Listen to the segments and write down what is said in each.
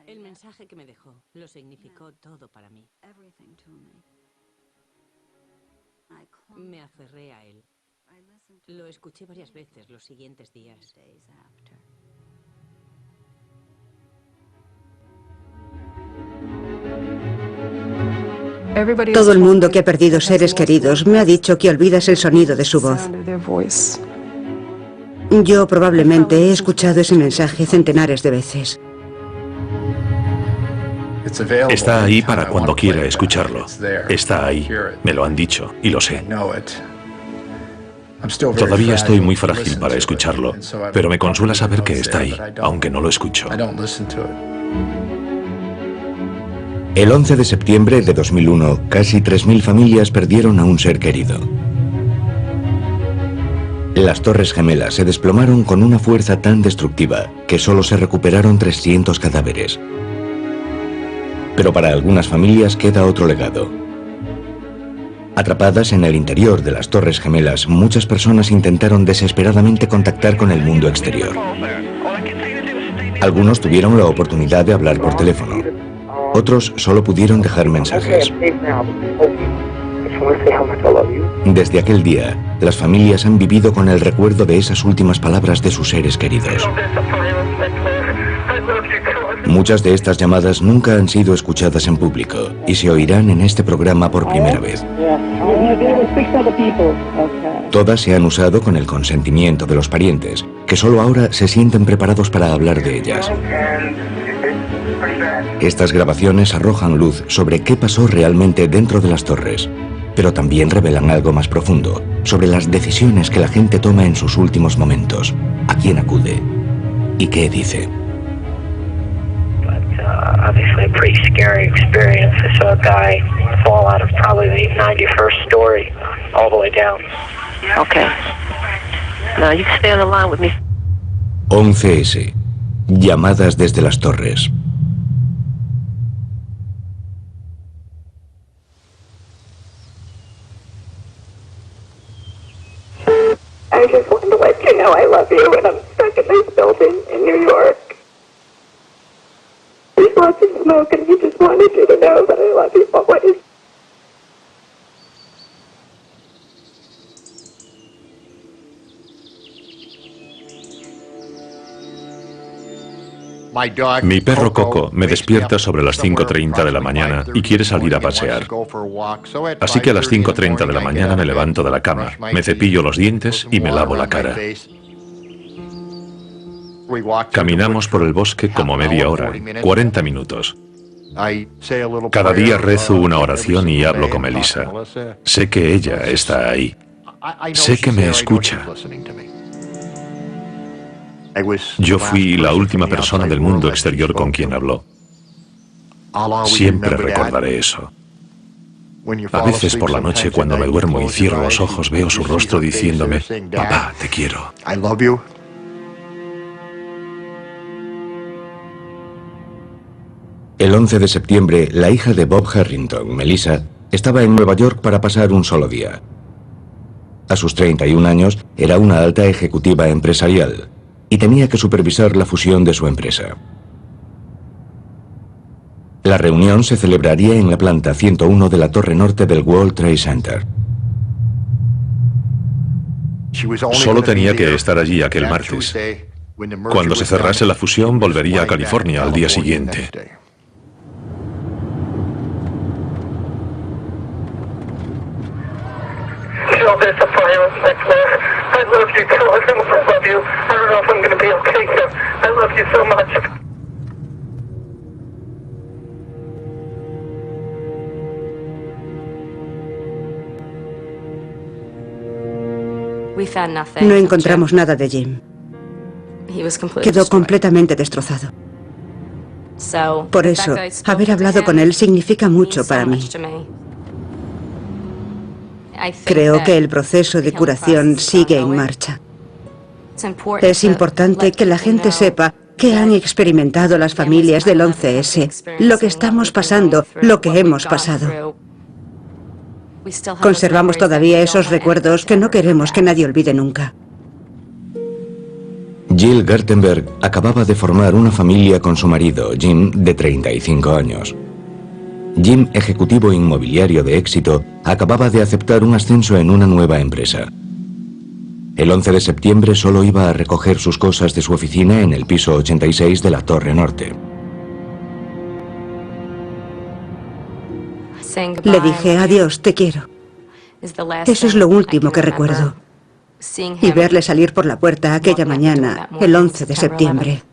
El mensaje que me dejó lo significó todo para mí. Me aferré a él. Lo escuché varias veces los siguientes días. Todo el mundo que ha perdido seres queridos me ha dicho que olvidas el sonido de su voz. Yo probablemente he escuchado ese mensaje centenares de veces. Está ahí para cuando quiera escucharlo. Está ahí. Me lo han dicho y lo sé. Todavía estoy muy frágil para escucharlo, pero me consuela saber que está ahí, aunque no lo escucho. El 11 de septiembre de 2001, casi 3.000 familias perdieron a un ser querido. Las Torres Gemelas se desplomaron con una fuerza tan destructiva que solo se recuperaron 300 cadáveres. Pero para algunas familias queda otro legado. Atrapadas en el interior de las Torres Gemelas, muchas personas intentaron desesperadamente contactar con el mundo exterior. Algunos tuvieron la oportunidad de hablar por teléfono. Otros solo pudieron dejar mensajes. Desde aquel día, las familias han vivido con el recuerdo de esas últimas palabras de sus seres queridos. Muchas de estas llamadas nunca han sido escuchadas en público y se oirán en este programa por primera vez. Todas se han usado con el consentimiento de los parientes, que solo ahora se sienten preparados para hablar de ellas. Estas grabaciones arrojan luz sobre qué pasó realmente dentro de las torres, pero también revelan algo más profundo sobre las decisiones que la gente toma en sus últimos momentos, a quién acude y qué dice. Obviously a pretty scary experience. I saw a guy fall out of probably the 91st story all the way down. Okay. Now you can stay on the line with me. 11S. Llamadas desde las torres. I just wanted to let you know I love you and I'm stuck in this building in New York. There's lots of smoke and he just wanted you to know that I love you always. Mi perro Coco me despierta sobre las 5:30 de la mañana y quiere salir a pasear. Así que a las 5:30 de la mañana me levanto de la cama, me cepillo los dientes y me lavo la cara. Caminamos por el bosque como media hora, 40 minutos. Cada día rezo una oración y hablo con Melissa. Sé que ella está ahí. Sé que me escucha. Yo fui la última persona del mundo exterior con quien habló. Siempre recordaré eso. A veces por la noche cuando me duermo y cierro los ojos veo su rostro diciéndome, papá, te quiero. El 11 de septiembre, la hija de Bob Harrington, Melissa, estaba en Nueva York para pasar un solo día. A sus 31 años, era una alta ejecutiva empresarial y tenía que supervisar la fusión de su empresa. La reunión se celebraría en la planta 101 de la torre norte del World Trade Center. Solo tenía que estar allí aquel martes. Cuando se cerrase la fusión, volvería a California al día siguiente. No encontramos nada de Jim. Quedó completamente destrozado. Por eso, haber hablado con él significa mucho para mí. Creo que el proceso de curación sigue en marcha. Es importante que la gente sepa qué han experimentado las familias del 11S, lo que estamos pasando, lo que hemos pasado. Conservamos todavía esos recuerdos que no queremos que nadie olvide nunca. Jill Gertenberg acababa de formar una familia con su marido, Jim, de 35 años. Jim, ejecutivo inmobiliario de éxito, acababa de aceptar un ascenso en una nueva empresa. El 11 de septiembre solo iba a recoger sus cosas de su oficina en el piso 86 de la Torre Norte. Le dije, adiós, te quiero. Eso es lo último que recuerdo. Y verle salir por la puerta aquella mañana, el 11 de septiembre.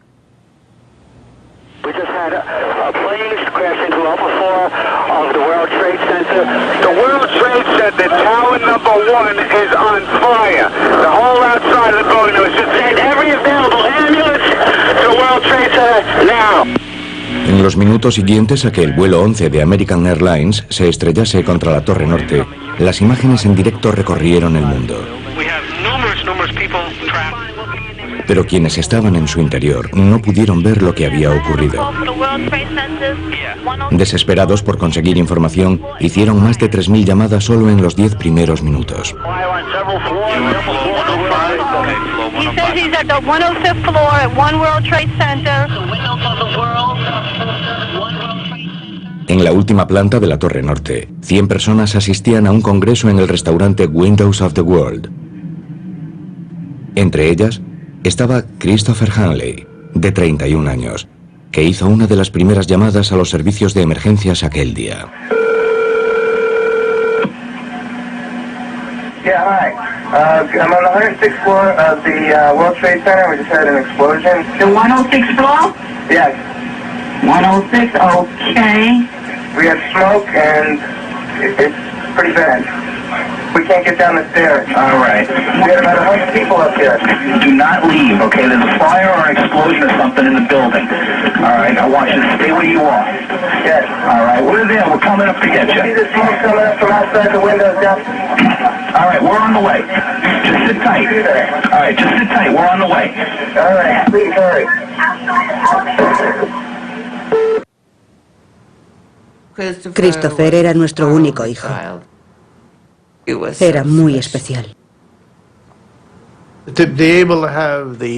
En los minutos siguientes a que el vuelo 11 de American Airlines se estrellase contra la Torre Norte, las imágenes en directo recorrieron el mundo. Pero quienes estaban en su interior no pudieron ver lo que había ocurrido. Desesperados por conseguir información, hicieron más de 3.000 llamadas solo en los 10 primeros minutos. En la última planta de la Torre Norte, 100 personas asistían a un congreso en el restaurante Windows of the World. Entre ellas estaba Christopher Hanley, de 31 años, que hizo una de las primeras llamadas a los servicios de emergencias aquel día. Yeah, hi. I'm on the 106th floor of the World Trade Center. We just had an explosion. The 106th floor? Yes. 106, okay. We have smoke and it's pretty bad. We can't get down the stairs. All right. We had about 100 people up here. Do not leave, okay? There's a fire or an explosion or something in the building. All right, I want you to stay where you are. Yes. All right, we're there. We're coming up to get you. See the smoke coming up from outside the windows down? All right, we're on the way. Just sit tight. All right, just sit tight. We're on the way. All right, please hurry. Christopher era nuestro único hijo. Era muy especial.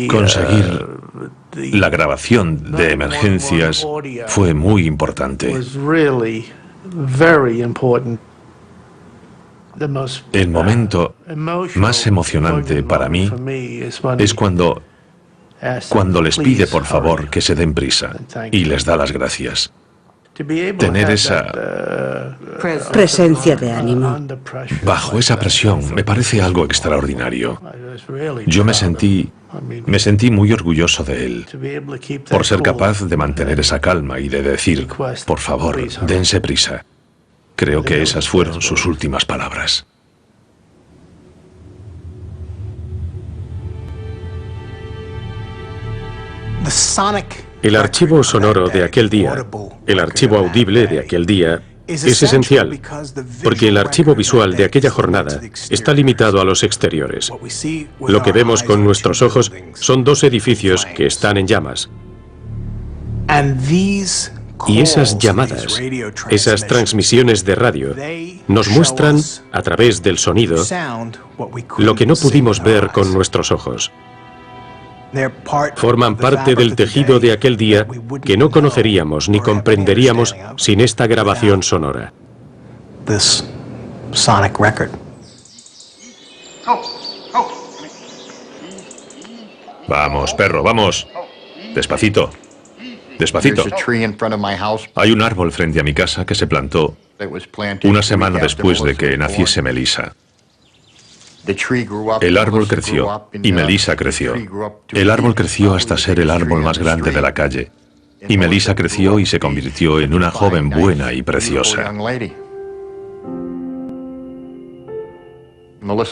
Conseguir la grabación de emergencias fue muy importante. El momento más emocionante para mí es cuando les pide por favor que se den prisa y les da las gracias. Tener esa Presencia de ánimo. bajo esa presión me parece algo extraordinario. Yo me sentí muy orgulloso de él por ser capaz de mantener esa calma y de decir, por favor, dense prisa. Creo que esas fueron sus últimas palabras. El archivo sonoro de aquel día, el archivo audible de aquel día, es esencial, porque el archivo visual de aquella jornada está limitado a los exteriores. Lo que vemos con nuestros ojos son dos edificios que están en llamas. Y esas llamadas, esas transmisiones de radio, nos muestran, a través del sonido, lo que no pudimos ver con nuestros ojos. Forman parte del tejido de aquel día que no conoceríamos ni comprenderíamos sin esta grabación sonora. Vamos, perro, vamos. Despacito. Despacito. Hay un árbol frente a mi casa que se plantó una semana después de que naciese Melissa. El árbol creció y Melissa creció. El árbol creció hasta ser el árbol más grande de la calle. Y Melissa creció y se convirtió en una joven buena y preciosa.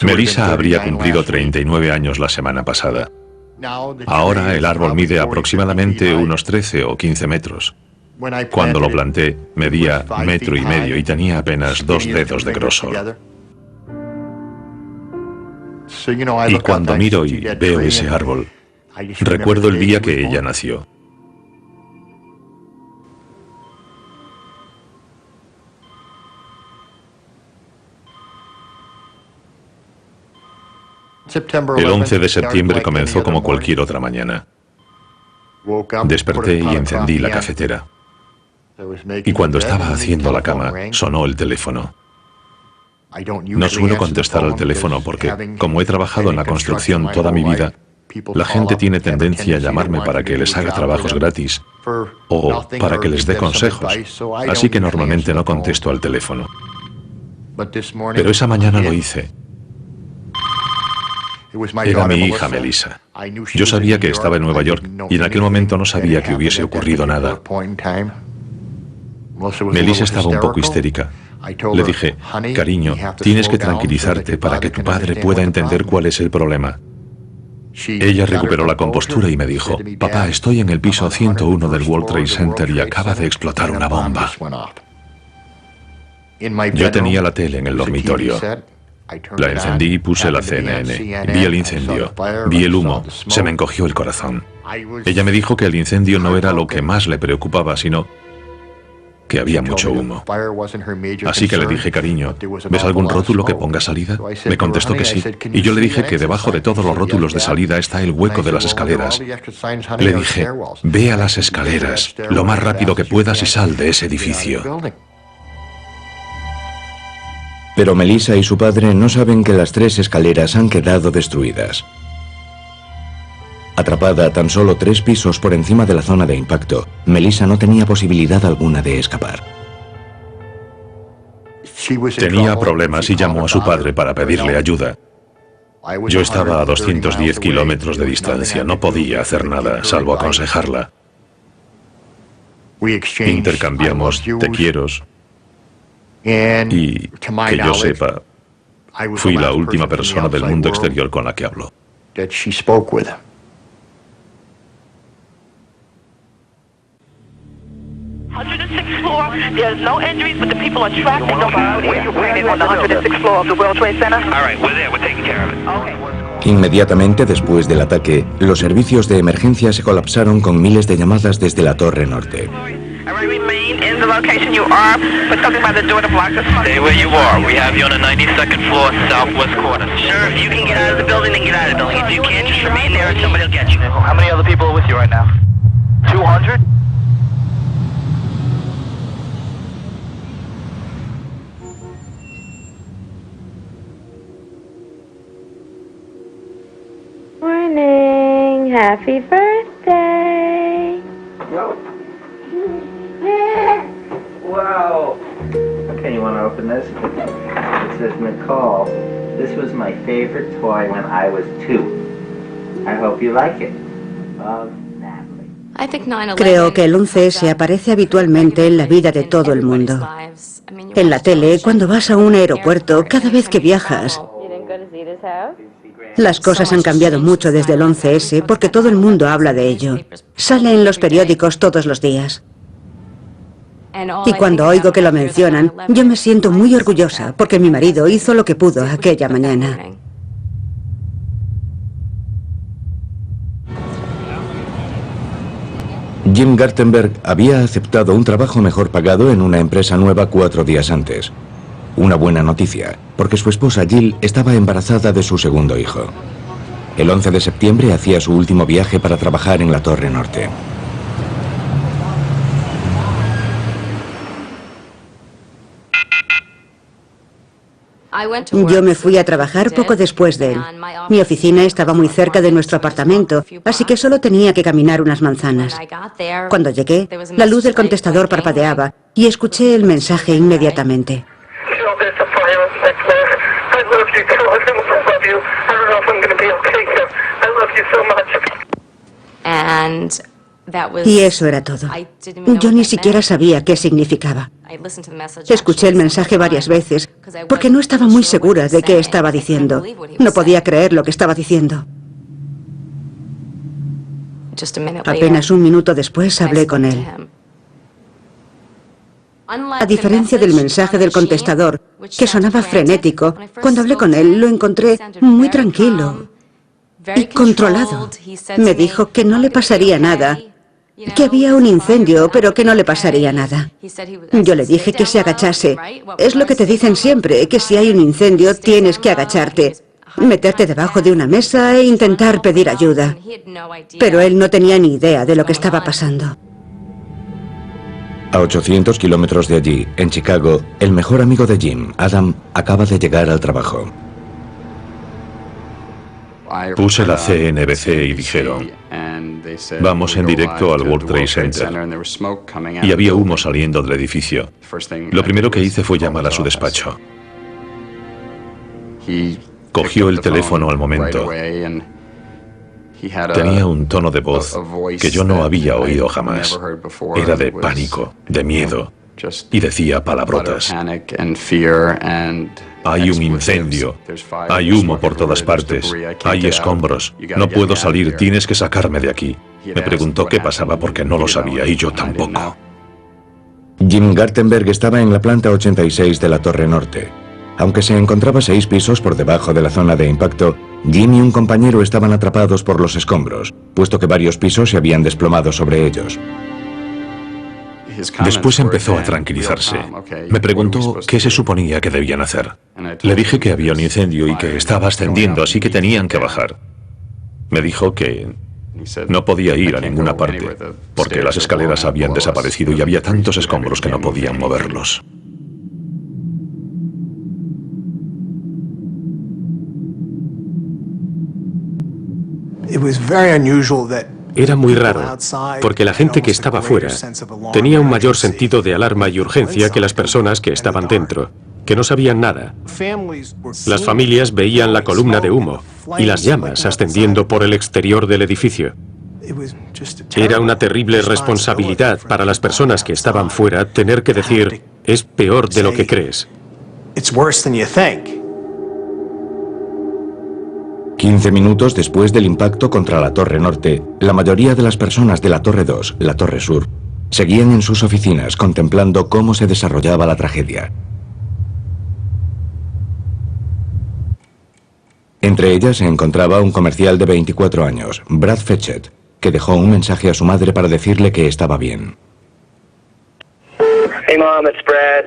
Melissa habría cumplido 39 años la semana pasada. Ahora el árbol mide aproximadamente unos 13 o 15 metros. Cuando lo planté, medía 1,5 metros y tenía apenas 2 dedos de grosor. Y cuando miro y veo ese árbol, recuerdo el día que ella nació. El 11 de septiembre comenzó como cualquier otra mañana. Desperté y encendí la cafetera. Y cuando estaba haciendo la cama, sonó el teléfono. No suelo contestar al teléfono porque, como he trabajado en la construcción toda mi vida, la gente tiene tendencia a llamarme para que les haga trabajos gratis o para que les dé consejos, así que normalmente no contesto al teléfono. Pero esa mañana lo hice. Era mi hija Melissa. Yo sabía que estaba en Nueva York y en aquel momento no sabía que hubiese ocurrido nada. Melissa estaba un poco histérica. Le dije, cariño, tienes que tranquilizarte para que tu padre pueda entender cuál es el problema. Ella recuperó la compostura y me dijo, papá, estoy en el piso 101 del World Trade Center y acaba de explotar una bomba. Yo tenía la tele en el dormitorio. La encendí y puse la CNN. Vi el incendio, vi el humo, se me encogió el corazón. Ella me dijo que el incendio no era lo que más le preocupaba, sino que había mucho humo. Así que le dije, cariño, ¿ves algún rótulo que ponga salida? Me contestó que sí, y yo le dije que debajo de todos los rótulos de salida está el hueco de las escaleras. Le dije, ve a las escaleras, lo más rápido que puedas y sal de ese edificio. Pero Melissa y su padre no saben que las 3 escaleras han quedado destruidas. Atrapada a tan solo 3 pisos por encima de la zona de impacto, Melissa no tenía posibilidad alguna de escapar. Tenía problemas y llamó a su padre para pedirle ayuda. Yo estaba a 210 kilómetros de distancia, no podía hacer nada, salvo aconsejarla. Intercambiamos te quieros. Y, que yo sepa, fui la última persona del mundo exterior con la que habló. 106th floor. There's no injuries, but the people are trapped and nobody. We're on the 106th floor of the World Trade Center. All right, we're there. We're taking care of it. Okay. Inmediatamente después del ataque, los servicios de emergencia se colapsaron con miles de llamadas desde la Torre Norte. In the location you are, but something by the door to block us. Stay where you are. We have you on the 92nd floor, southwest corner. Sure, if you can get out of the building, then get out of the building. If you can't, just remain there and somebody will get you. How many other people are with you right now? 200? Morning. Happy birthday. Wow. Okay, you want to open this? It says, Nicole, this was my favorite toy when I was 2. I hope you like it. Natalie. Creo que el 11S aparece habitualmente en la vida de todo el mundo. En la tele, cuando vas a un aeropuerto, cada vez que viajas. Las cosas han cambiado mucho desde el 11S porque todo el mundo habla de ello. Sale en los periódicos todos los días. Y cuando oigo que lo mencionan, yo me siento muy orgullosa porque mi marido hizo lo que pudo aquella mañana. Jim Gartenberg había aceptado un trabajo mejor pagado en una empresa nueva 4 días antes. Una buena noticia, porque su esposa Jill estaba embarazada de su segundo hijo. El 11 de septiembre hacía su último viaje para trabajar en la Torre Norte. Yo me fui a trabajar poco después de él. Mi oficina estaba muy cerca de nuestro apartamento, así que solo tenía que caminar unas manzanas. Cuando llegué, la luz del contestador parpadeaba y escuché el mensaje inmediatamente. Y eso era todo. Yo ni siquiera sabía qué significaba. Escuché el mensaje varias veces porque no estaba muy segura de qué estaba diciendo. No podía creer lo que estaba diciendo. Apenas un minuto después hablé con él. A diferencia del mensaje del contestador, que sonaba frenético, cuando hablé con él lo encontré muy tranquilo y controlado. Me dijo que no le pasaría nada, que había un incendio, pero que no le pasaría nada. Yo le dije que se agachase. Es lo que te dicen siempre, que si hay un incendio tienes que agacharte. meterte debajo de una mesa e intentar pedir ayuda. Pero él no tenía ni idea de lo que estaba pasando. A 800 kilómetros de allí, en Chicago, el mejor amigo de Jim, Adam, acaba de llegar al trabajo. Puse la CNBC y dijeron, vamos en directo al World Trade Center. Y había humo saliendo del edificio. Lo primero que hice fue llamar a su despacho. Cogió el teléfono al momento. Tenía un tono de voz que yo no había oído jamás. Era de pánico, de miedo, y decía palabrotas. Hay un incendio, hay humo por todas partes, hay escombros, no puedo salir, tienes que sacarme de aquí. Me preguntó qué pasaba porque no lo sabía y yo tampoco. Jim Gartenberg estaba en la planta 86 de la Torre Norte. Aunque se encontraba 6 pisos por debajo de la zona de impacto, Jim y un compañero estaban atrapados por los escombros, puesto que varios pisos se habían desplomado sobre ellos. Después empezó a tranquilizarse. Me preguntó qué se suponía que debían hacer. Le dije que había un incendio y que estaba ascendiendo, así que tenían que bajar. Me dijo que no podía ir a ninguna parte, porque las escaleras habían desaparecido y había tantos escombros que no podían moverlos. Era muy raro, porque la gente que estaba fuera tenía un mayor sentido de alarma y urgencia que las personas que estaban dentro, que no sabían nada. Las familias veían la columna de humo y las llamas ascendiendo por el exterior del edificio. Era una terrible responsabilidad para las personas que estaban fuera tener que decir, es peor de lo que crees. 15 minutos después del impacto contra la Torre Norte, la mayoría de las personas de la Torre 2, la Torre Sur, seguían en sus oficinas contemplando cómo se desarrollaba la tragedia. Entre ellas se encontraba un comercial de 24 años, Brad Fetchett, que dejó un mensaje a su madre para decirle que estaba bien. Hey Mom, it's Brad.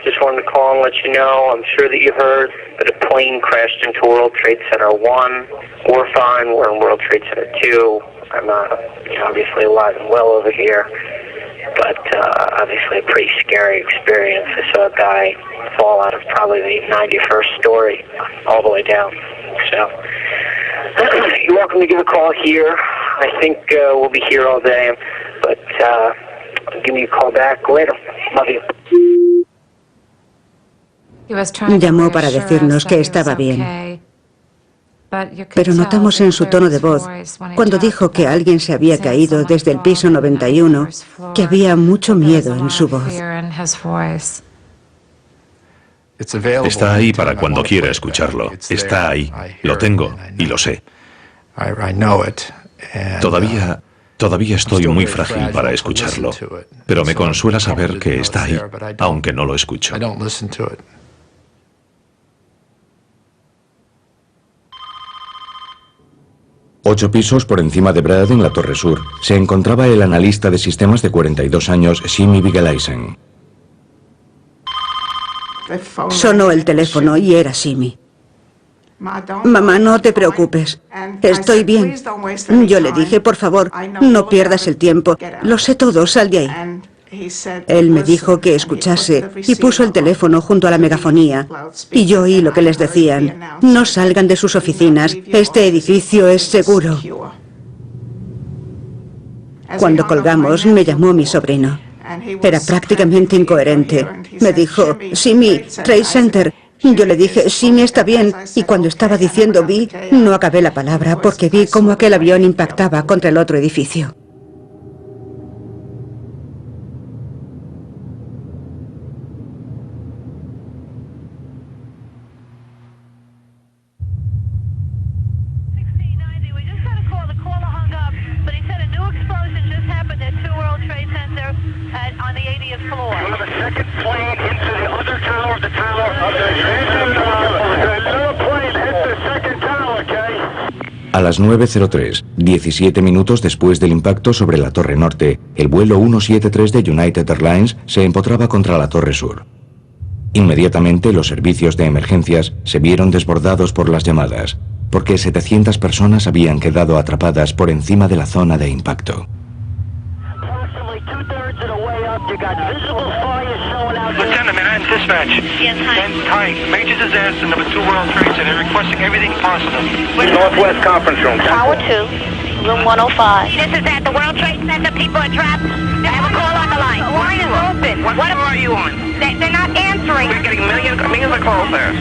Just wanted to call and let you know, I'm sure that you heard that a plane crashed into World Trade Center 1. We're fine, we're in World Trade Center 2. I'm obviously alive and well over here, but obviously a pretty scary experience. I saw a guy fall out of probably the 91st story all the way down. So, you're welcome to give a call here. I think we'll be here all day, but give me a call back later. Love you. Llamó para decirnos que estaba bien. Pero notamos en su tono de voz, cuando dijo que alguien se había caído desde el piso 91, que había mucho miedo en su voz. Está ahí para cuando quiera escucharlo. Está ahí. Lo tengo y lo sé. Todavía estoy muy frágil para escucharlo, pero me consuela saber que está ahí, aunque no lo escucho. 8 pisos por encima de Brad en la Torre Sur se encontraba el analista de sistemas de 42 años, Jimmy Vigelaisen. Sonó el teléfono y era Jimmy. Mamá, no te preocupes. Estoy bien. Yo le dije, por favor, no pierdas el tiempo. Lo sé todo, sal de ahí. Él me dijo que escuchase y puso el teléfono junto a la megafonía. Y yo oí lo que les decían. No salgan de sus oficinas. Este edificio es seguro. Cuando colgamos, me llamó mi sobrino. Era prácticamente incoherente. Me dijo, Jimmy, Trade Center. Yo le dije, Jimmy está bien, y cuando estaba diciendo vi, no acabé la palabra porque vi cómo aquel avión impactaba contra el otro edificio. A las 9:03, 17 minutos después del impacto sobre la Torre Norte, el vuelo 173 de United Airlines se empotraba contra la Torre Sur. Inmediatamente los servicios de emergencias se vieron desbordados por las llamadas, porque 700 personas habían quedado atrapadas por encima de la zona de impacto. Lieutenant, Manhattan Dispatch. Yes, Hi. Major disaster, number 2 World Trade Center, requesting everything possible. Northwest Conference Room. Tower 2, room 105. This is at the World Trade Center. People are trapped. I have a call on the line. The line is open. What are you on? They're not answering. We're getting millions of calls there.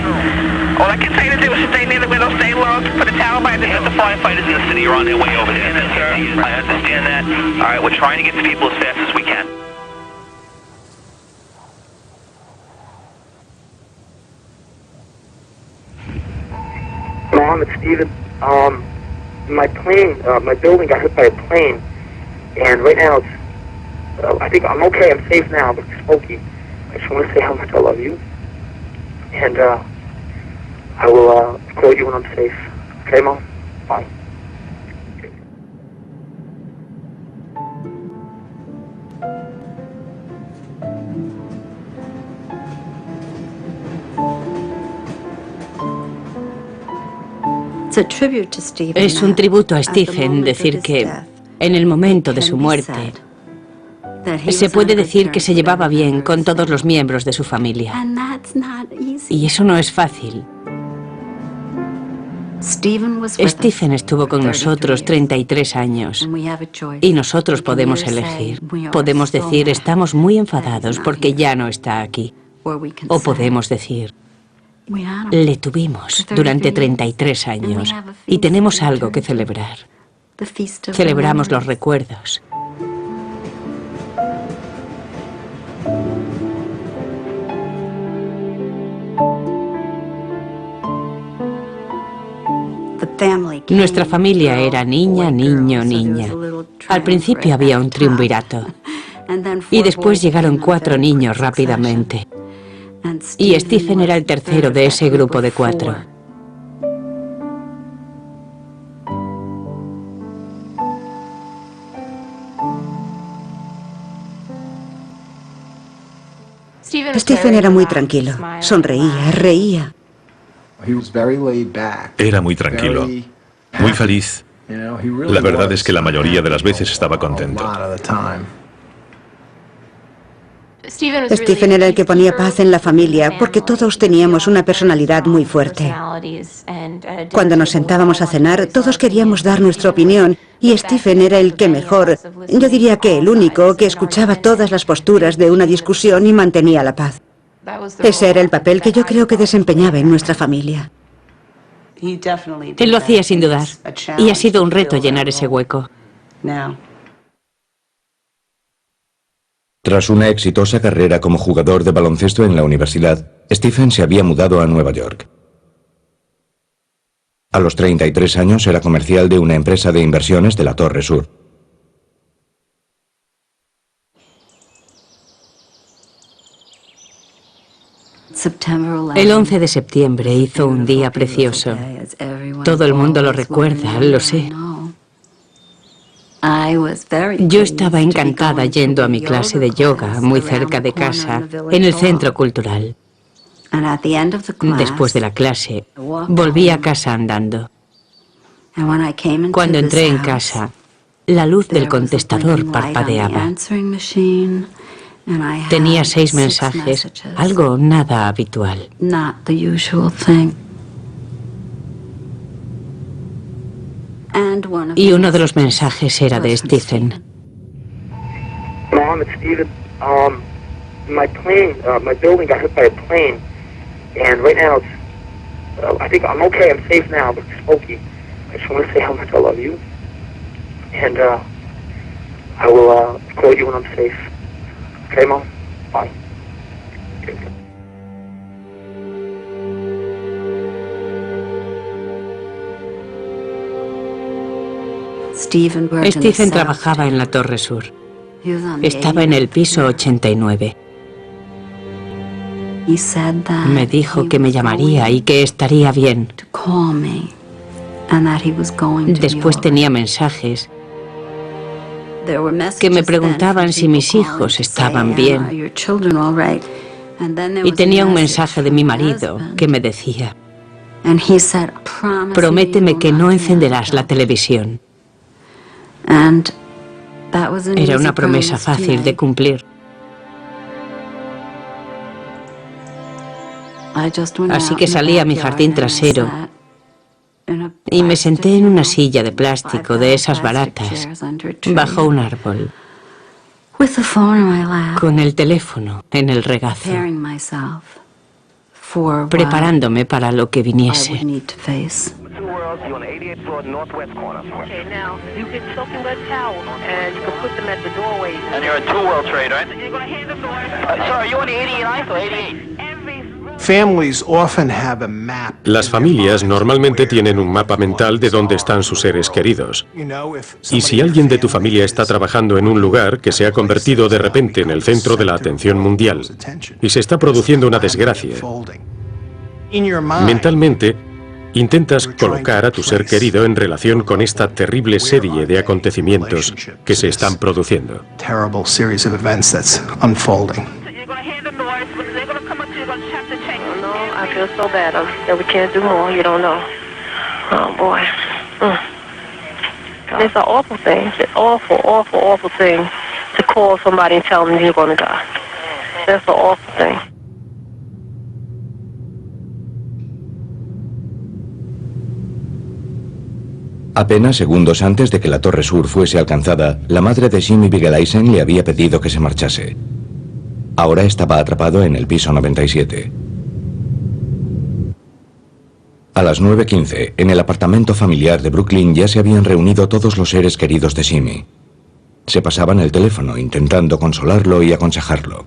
All I can say is they will stay near the window, stay low, put a towel by the firefighters in the city are on their way over there. Sir, I understand that. All right, we're trying to get to people as fast as we can. Mom, it's Steven. My plane, my building got hit by a plane, and right now it's, I think I'm okay, I'm safe now, but it's smoky. I just want to say how much I love you, and I will call you when I'm safe. Okay, Mom? Bye. Es un tributo a Stephen decir que, en el momento de su muerte, se puede decir que se llevaba bien con todos los miembros de su familia. Y eso no es fácil. Stephen estuvo con nosotros 33 años y nosotros podemos elegir. Podemos decir, estamos muy enfadados porque ya no está aquí. O podemos decir, le tuvimos durante 33 años y tenemos algo que celebrar. Celebramos los recuerdos. Nuestra familia era niña, niño, niña. Al principio había un triunvirato y después llegaron 4 niños rápidamente. Y Stephen era el tercero de ese grupo de 4. Stephen era muy tranquilo. Sonreía, reía. Era muy tranquilo, muy feliz. La verdad es que la mayoría de las veces estaba contento. Stephen era el que ponía paz en la familia porque todos teníamos una personalidad muy fuerte. Cuando nos sentábamos a cenar, todos queríamos dar nuestra opinión y Stephen era el que mejor, yo diría que el único, que escuchaba todas las posturas de una discusión y mantenía la paz. Ese era el papel que yo creo que desempeñaba en nuestra familia. Él lo hacía sin dudar y ha sido un reto llenar ese hueco. Tras una exitosa carrera como jugador de baloncesto en la universidad, Stephen se había mudado a Nueva York. A los 33 años era comercial de una empresa de inversiones de la Torre Sur. El 11 de septiembre hizo un día precioso. Todo el mundo lo recuerda, lo sé. Yo estaba encantada yendo a mi clase de yoga muy cerca de casa, en el centro cultural. Después de la clase, volví a casa andando. Cuando entré en casa, la luz del contestador parpadeaba. Tenía 6 mensajes, algo nada habitual. Y uno de los mensajes era de Stephen. Mom, it's Steven. My plane, my building got hit by a plane, and right now it's, I think I'm okay, I'm safe now, but it's smoky. I just want to say how much I love you, and I will call you when I'm safe. Okay, Mom? Bye. Stephen trabajaba en la Torre Sur. Estaba en el piso 89. Me dijo que me llamaría y que estaría bien. Después tenía mensajes que me preguntaban si mis hijos estaban bien. Y tenía un mensaje de mi marido que me decía: prométeme que no encenderás la televisión. Era una promesa fácil de cumplir. Así que salí a mi jardín trasero y me senté en una silla de plástico de esas baratas, bajo un árbol, con el teléfono en el regazo, preparándome para lo que viniese. You're on the 88th floor, northwest corner. Okay, now, you get soaking wet towels, and you can put them at the doorways. And you're at 2 World Trade, right? You're going to hand them doors. Sorry, you on the 89th or 88? Las familias normalmente tienen un mapa mental de dónde están sus seres queridos. Y si alguien de tu familia está trabajando en un lugar que se ha convertido de repente en el centro de la atención mundial y se está produciendo una desgracia, mentalmente intentas colocar a tu ser querido en relación con esta terrible serie de acontecimientos que se están produciendo. I feel so bad that we can't do more. You don't know. Oh, boy. It's an awful thing. It's an awful, awful, awful thing to call somebody and tell them you're going to die. That's an awful thing. Apenas segundos antes de que la Torre Sur fuese alcanzada, la madre de Jimmy Bigelaisen le había pedido que se marchase. Ahora estaba atrapado en el piso 97. A las 9:15, en el apartamento familiar de Brooklyn ya se habían reunido todos los seres queridos de Jimmy. Se pasaban el teléfono intentando consolarlo y aconsejarlo.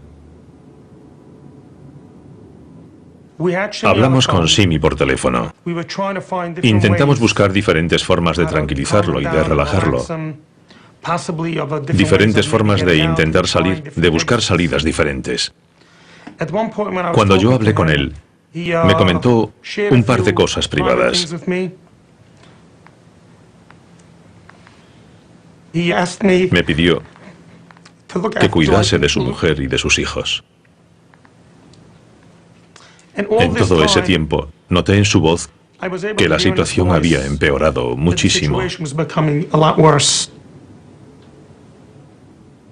Hablamos con Jimmy por teléfono. Intentamos buscar diferentes formas de tranquilizarlo y de relajarlo. Diferentes formas de intentar salir, de buscar salidas diferentes. Cuando yo hablé con él, me comentó un par de cosas privadas. Me pidió que cuidase de su mujer y de sus hijos. En todo ese tiempo, noté en su voz que la situación había empeorado muchísimo.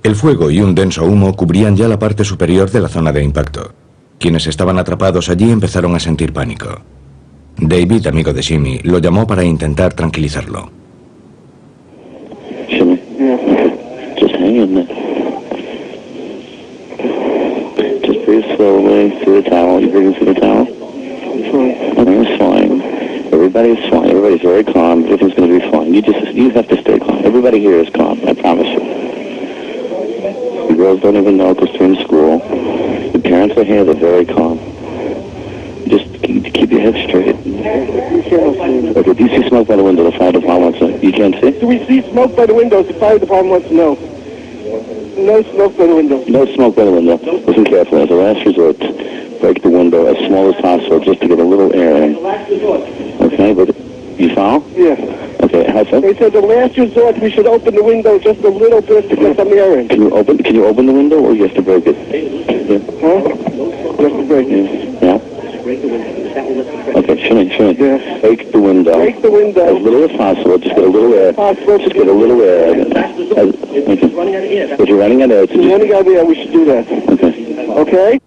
El fuego y un denso humo cubrían ya la parte superior de la zona de impacto. Quienes estaban atrapados allí empezaron a sentir pánico. David, amigo de Jimmy, lo llamó para intentar tranquilizarlo. Jimmy, just hang in there. Just breathe slowly through the towel. You breathing through the towel? Everything's fine. Everybody's fine. Everybody's very calm. Everything's going to be fine. You have to stay calm. Everybody here is calm. I promise you. The girls don't even know because they're in school. The parents are here. They're very calm. Just keep your head straight. Okay, do you see smoke by the window? The fire department wants to... You can't see? Do we see smoke by the windows? The fire department wants to know. No smoke by the window. No smoke by the window. Listen carefully. As a last resort, break the window as small as possible just to get a little air in. Okay, but you follow? Yeah. Okay, how so? They said the last resort we should open the window just a little bit to get some air in. Can you open the window or you have to break it? Yeah. Huh? You have to break it. Yeah. Okay, Shimmy. Yeah. Break the window. Break the window. As little as possible. Just get a little air. Just get a little air. If you're running out of air. If you're running out of air, we should do that. Okay. Okay?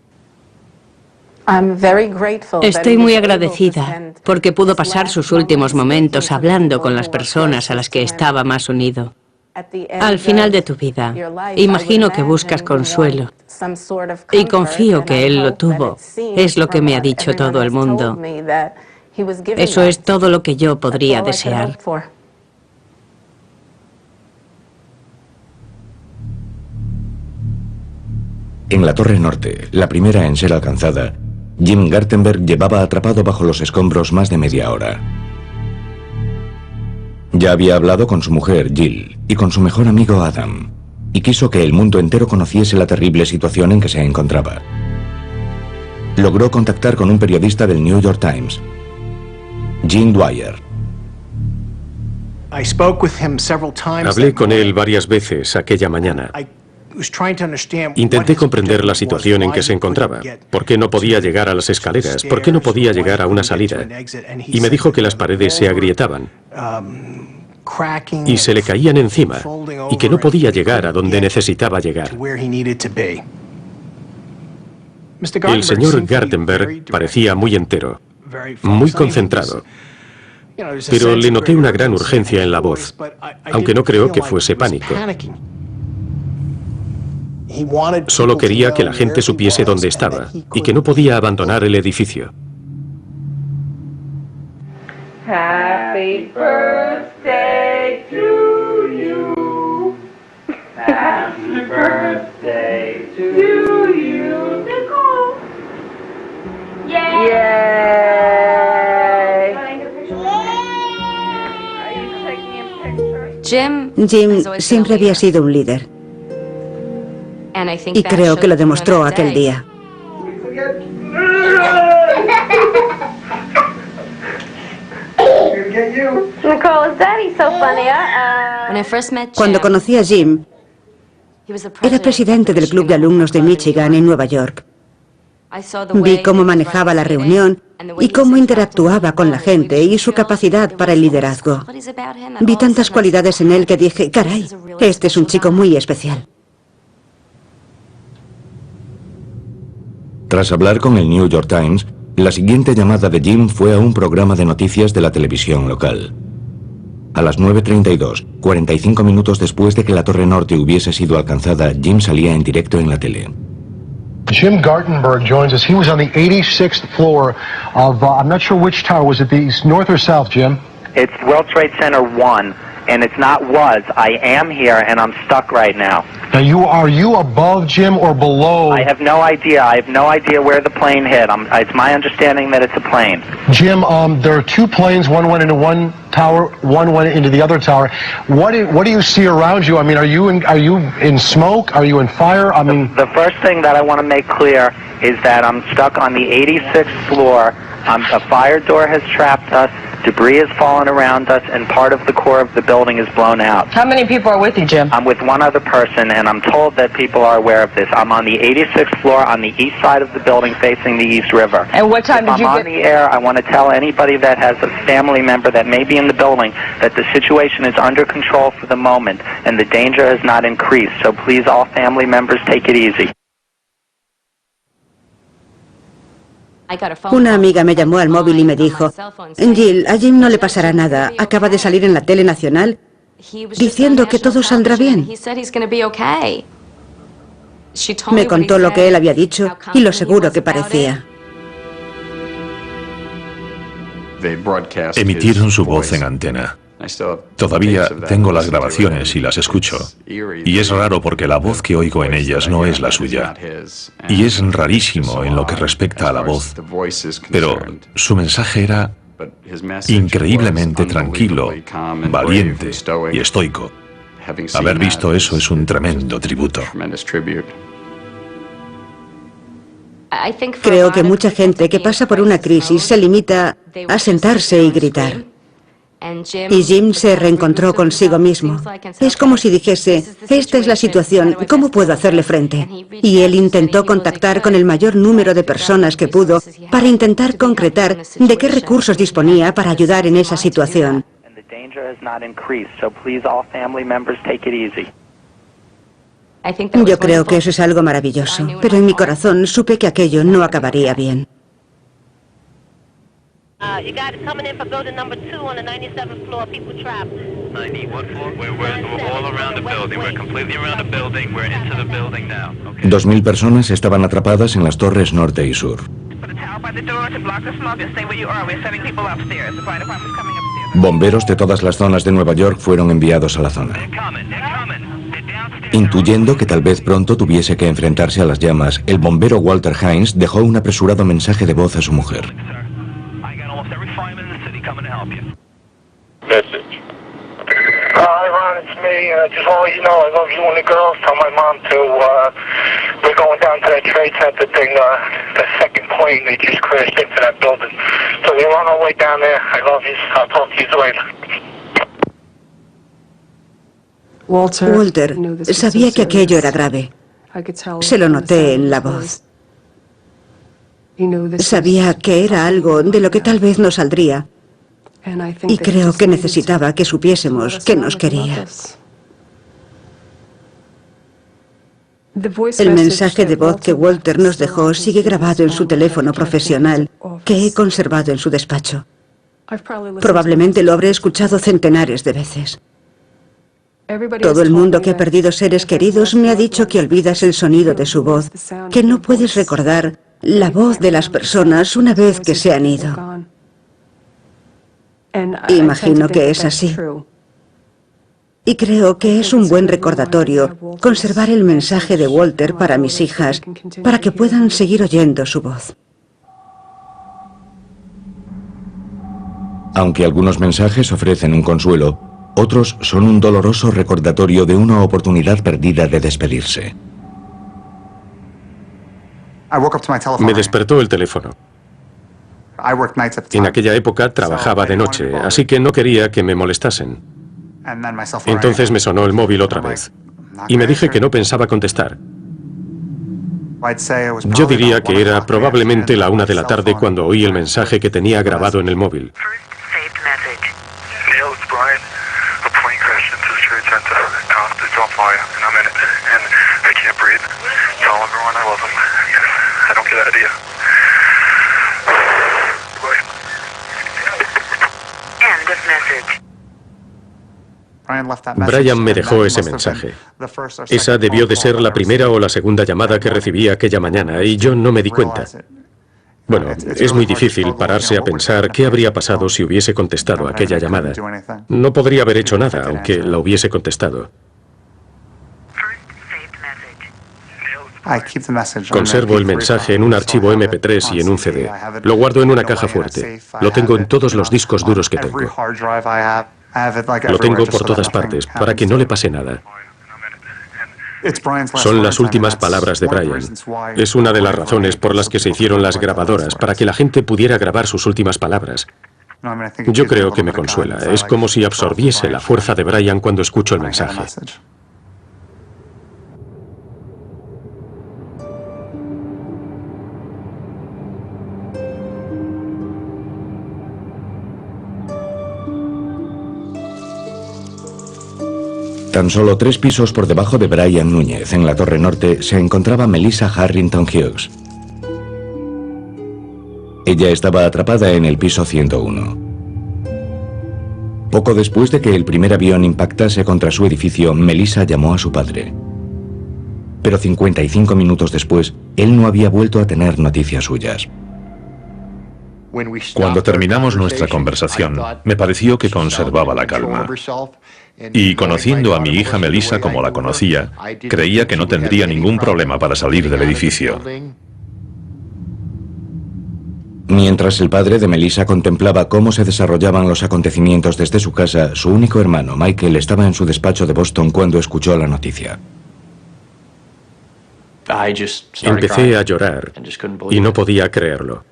Estoy muy agradecida porque pudo pasar sus últimos momentos hablando con las personas a las que estaba más unido. Al final de tu vida, imagino que buscas consuelo y confío que él lo tuvo. Es lo que me ha dicho todo el mundo. Eso es todo lo que yo podría desear. En la Torre Norte, la primera en ser alcanzada, Jim Gartenberg llevaba atrapado bajo los escombros más de media hora. Ya había hablado con su mujer, Jill, y con su mejor amigo, Adam, y quiso que el mundo entero conociese la terrible situación en que se encontraba. Logró contactar con un periodista del New York Times, Jim Dwyer. Hablé con él varias veces aquella mañana. Intenté comprender la situación en que se encontraba. ¿Por qué no podía llegar a las escaleras? ¿Por qué no podía llegar a una salida? Y me dijo que las paredes se agrietaban y se le caían encima y que no podía llegar a donde necesitaba llegar. El señor Gartenberg parecía muy entero, muy concentrado, pero le noté una gran urgencia en la voz, aunque no creo que fuese pánico. Solo quería que la gente supiese dónde estaba y que no podía abandonar el edificio. Happy birthday to you. Happy birthday to you. Nicole. Yay. Jim siempre había sido un líder. Y creo que lo demostró aquel día. Cuando conocí a Jim, era presidente del club de alumnos de Michigan en Nueva York. Vi cómo manejaba la reunión y cómo interactuaba con la gente y su capacidad para el liderazgo. Vi tantas cualidades en él que dije, caray, este es un chico muy especial. Tras hablar con el New York Times, la siguiente llamada de Jim fue a un programa de noticias de la televisión local. A las 9:32, 45 minutos después de que la Torre Norte hubiese sido alcanzada, Jim salía en directo en la tele. Jim Gartenberg joins us. He was on the 86th floor of, I'm not sure which tower. Was it the north or south, Jim? It's World Trade Center 1, and it's not was. I am here, and I'm stuck right now. Now, are you above, Jim, or below? I have no idea. I have no idea where the plane hit. It's my understanding that it's a plane. Jim, there are two planes. One went into one tower. One went into the other tower. What do you see around you? I mean, are you in smoke? Are you in fire? I mean, the first thing that I want to make clear is that I'm stuck on the 86th floor. A fire door has trapped us. Debris has fallen around us, and part of the core of the building is blown out. How many people are with you, Jim? I'm with one other person, and I'm told that people are aware of this. I'm on the 86th floor on the east side of the building facing the East River. And what time did you get... I'm on the air. I want to tell anybody that has a family member that may be in the building that the situation is under control for the moment, and the danger has not increased. So please, all family members, take it easy. Una amiga me llamó al móvil y me dijo, Jill, a Jim no le pasará nada. Acaba de salir en la tele nacional diciendo que todo saldrá bien. Me contó lo que él había dicho y lo seguro que parecía. Emitieron su voz en antena. Todavía tengo las grabaciones y las escucho. Y es raro porque la voz que oigo en ellas no es la suya. Y es rarísimo en lo que respecta a la voz. Pero su mensaje era increíblemente tranquilo, valiente y estoico. Haber visto eso es un tremendo tributo. Creo que mucha gente que pasa por una crisis se limita a sentarse y gritar. Y Jim se reencontró consigo mismo. Es como si dijese, esta es la situación, ¿cómo puedo hacerle frente? Y él intentó contactar con el mayor número de personas que pudo para intentar concretar de qué recursos disponía para ayudar en esa situación. Yo creo que eso es algo maravilloso, pero en mi corazón supe que aquello no acabaría bien. You got it coming in for building number 2 on the 97th floor. People trapped. 90, what floor? We're all around the building. We're completely around the building. We're into the building now. 2000 personas estaban atrapadas en las torres norte y sur. Bomberos de todas las zonas de Nueva York fueron enviados a la zona. Intuyendo que tal vez pronto tuviese que enfrentarse a las llamas, el bombero Walter Hines dejó un apresurado mensaje de voz a su mujer. Message. Hi, Ron, it's me. Just want to let you know I love you and the girls. Tell my mom to, we're going down to that trade center thing, the second plane that just crashed into that building. So we're on our way down there. I love you. I'll talk to you later. Walter sabía que aquello era grave. Se lo noté en la voz. Sabía que era algo de lo que tal vez no saldría. Y creo que necesitaba que supiésemos que nos quería. El mensaje de voz que Walter nos dejó sigue grabado en su teléfono profesional, que he conservado en su despacho. Probablemente lo habré escuchado centenares de veces. Todo el mundo que ha perdido seres queridos me ha dicho que olvidas el sonido de su voz, que no puedes recordar la voz de las personas una vez que se han ido. Imagino que es así. Y creo que es un buen recordatorio conservar el mensaje de Walter para mis hijas, para que puedan seguir oyendo su voz. Aunque algunos mensajes ofrecen un consuelo, otros son un doloroso recordatorio de una oportunidad perdida de despedirse. Me despertó el teléfono. En aquella época trabajaba de noche, así que no quería que me molestasen. Entonces me sonó el móvil otra vez. Y me dije que no pensaba contestar. Yo diría que era probablemente la 1 de la tarde cuando oí el mensaje que tenía grabado en el móvil. Brian me dejó ese mensaje. Esa debió de ser la primera o la segunda llamada que recibí aquella mañana y yo no me di cuenta. Bueno, es muy difícil pararse a pensar qué habría pasado si hubiese contestado aquella llamada. No podría haber hecho nada, aunque la hubiese contestado. Conservo el mensaje en un archivo MP3 y en un CD. Lo guardo en una caja fuerte. Lo tengo en todos los discos duros que tengo. Lo tengo por todas partes, para que no le pase nada. Son las últimas palabras de Brian. Es una de las razones por las que se hicieron las grabadoras, para que la gente pudiera grabar sus últimas palabras. Yo creo que me consuela. Es como si absorbiese la fuerza de Brian cuando escucho el mensaje. Tan solo 3 pisos por debajo de Brian Núñez, en la Torre Norte, se encontraba Melissa Harrington Hughes. Ella estaba atrapada en el piso 101. Poco después de que el primer avión impactase contra su edificio, Melissa llamó a su padre. Pero 55 minutos después, él no había vuelto a tener noticias suyas. Cuando terminamos nuestra conversación, me pareció que conservaba la calma. Y conociendo a mi hija Melissa como la conocía, creía que no tendría ningún problema para salir del edificio. Mientras el padre de Melissa contemplaba cómo se desarrollaban los acontecimientos desde su casa, su único hermano, Michael, estaba en su despacho de Boston cuando escuchó la noticia. Empecé a llorar y no podía creerlo.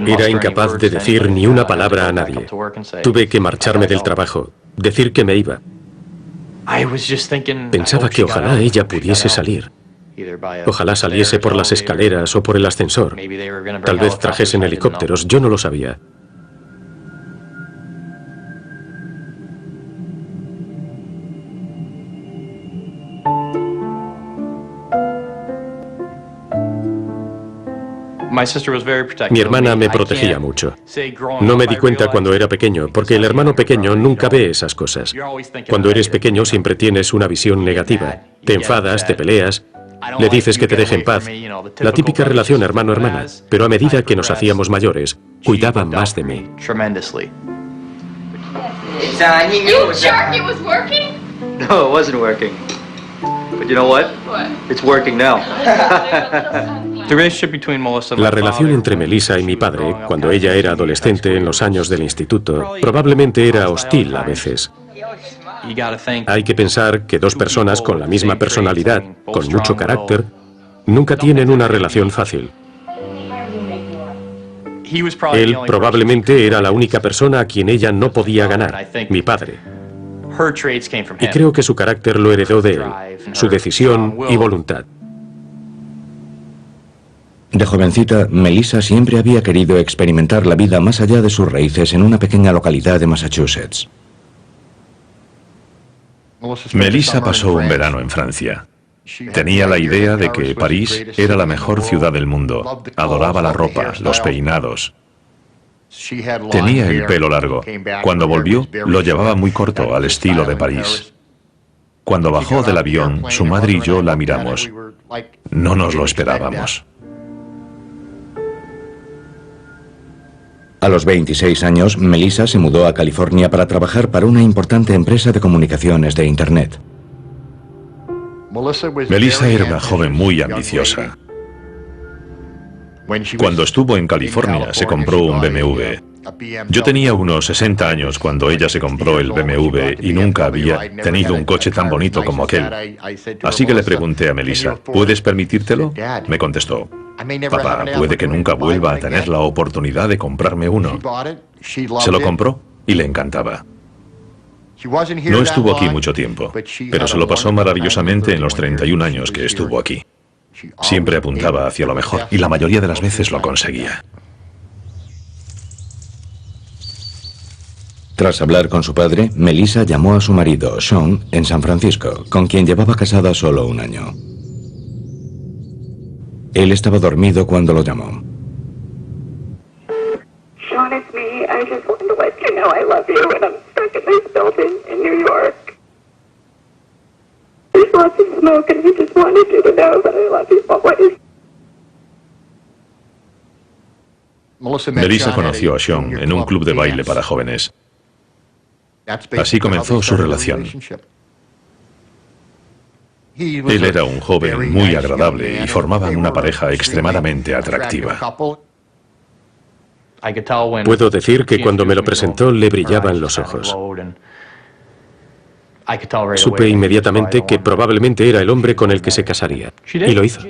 Era incapaz de decir ni una palabra a nadie. Tuve que marcharme del trabajo, decir que me iba. Pensaba que ojalá ella pudiese salir. Ojalá saliese por las escaleras o por el ascensor. Tal vez trajesen helicópteros, yo no lo sabía. Mi hermana me protegía mucho. No me di cuenta cuando era pequeño, porque el hermano pequeño nunca ve esas cosas. Cuando eres pequeño siempre tienes una visión negativa. Te enfadas, te peleas, le dices que te deje en paz. La típica relación hermano-hermana. Pero a medida que nos hacíamos mayores, cuidaban más de mí. You jerk, it was working? No, it wasn't working. But you know what? What? It's working now. La relación entre Melissa y mi padre, cuando ella era adolescente en los años del instituto, probablemente era hostil a veces. Hay que pensar que dos personas con la misma personalidad, con mucho carácter, nunca tienen una relación fácil. Él probablemente era la única persona a quien ella no podía ganar, mi padre. Y creo que su carácter lo heredó de él, su decisión y voluntad. De jovencita, Melissa siempre había querido experimentar la vida más allá de sus raíces en una pequeña localidad de Massachusetts. Melissa pasó un verano en Francia. Tenía la idea de que París era la mejor ciudad del mundo. Adoraba la ropa, los peinados. Tenía el pelo largo. Cuando volvió, lo llevaba muy corto, al estilo de París. Cuando bajó del avión, su madre y yo la miramos. No nos lo esperábamos. A los 26 años, Melissa se mudó a California para trabajar para una importante empresa de comunicaciones de Internet. Melissa era una joven muy ambiciosa. Cuando estuvo en California, se compró un BMW. Yo tenía unos 60 años cuando ella se compró el BMW y nunca había tenido un coche tan bonito como aquel. Así que le pregunté a Melissa, ¿puedes permitírtelo? Me contestó, papá, puede que nunca vuelva a tener la oportunidad de comprarme uno. Se lo compró y le encantaba. No estuvo aquí mucho tiempo, pero se lo pasó maravillosamente en los 31 años que estuvo aquí. Siempre apuntaba hacia lo mejor y la mayoría de las veces lo conseguía. Tras hablar con su padre, Melissa llamó a su marido, Sean, en San Francisco, con quien llevaba casada solo un año. Él estaba dormido cuando lo llamó. Sean, it's me. I just wanted to let you know I love you and I'm stuck in this building in New York. There's lots of smoke and I just wanted you to know that I love you always. Melissa conoció a Sean en un club de baile para jóvenes. Así comenzó su relación. Él era un joven muy agradable y formaban una pareja extremadamente atractiva. Puedo decir que cuando me lo presentó le brillaban los ojos. Supe inmediatamente que probablemente era el hombre con el que se casaría. Y lo hizo.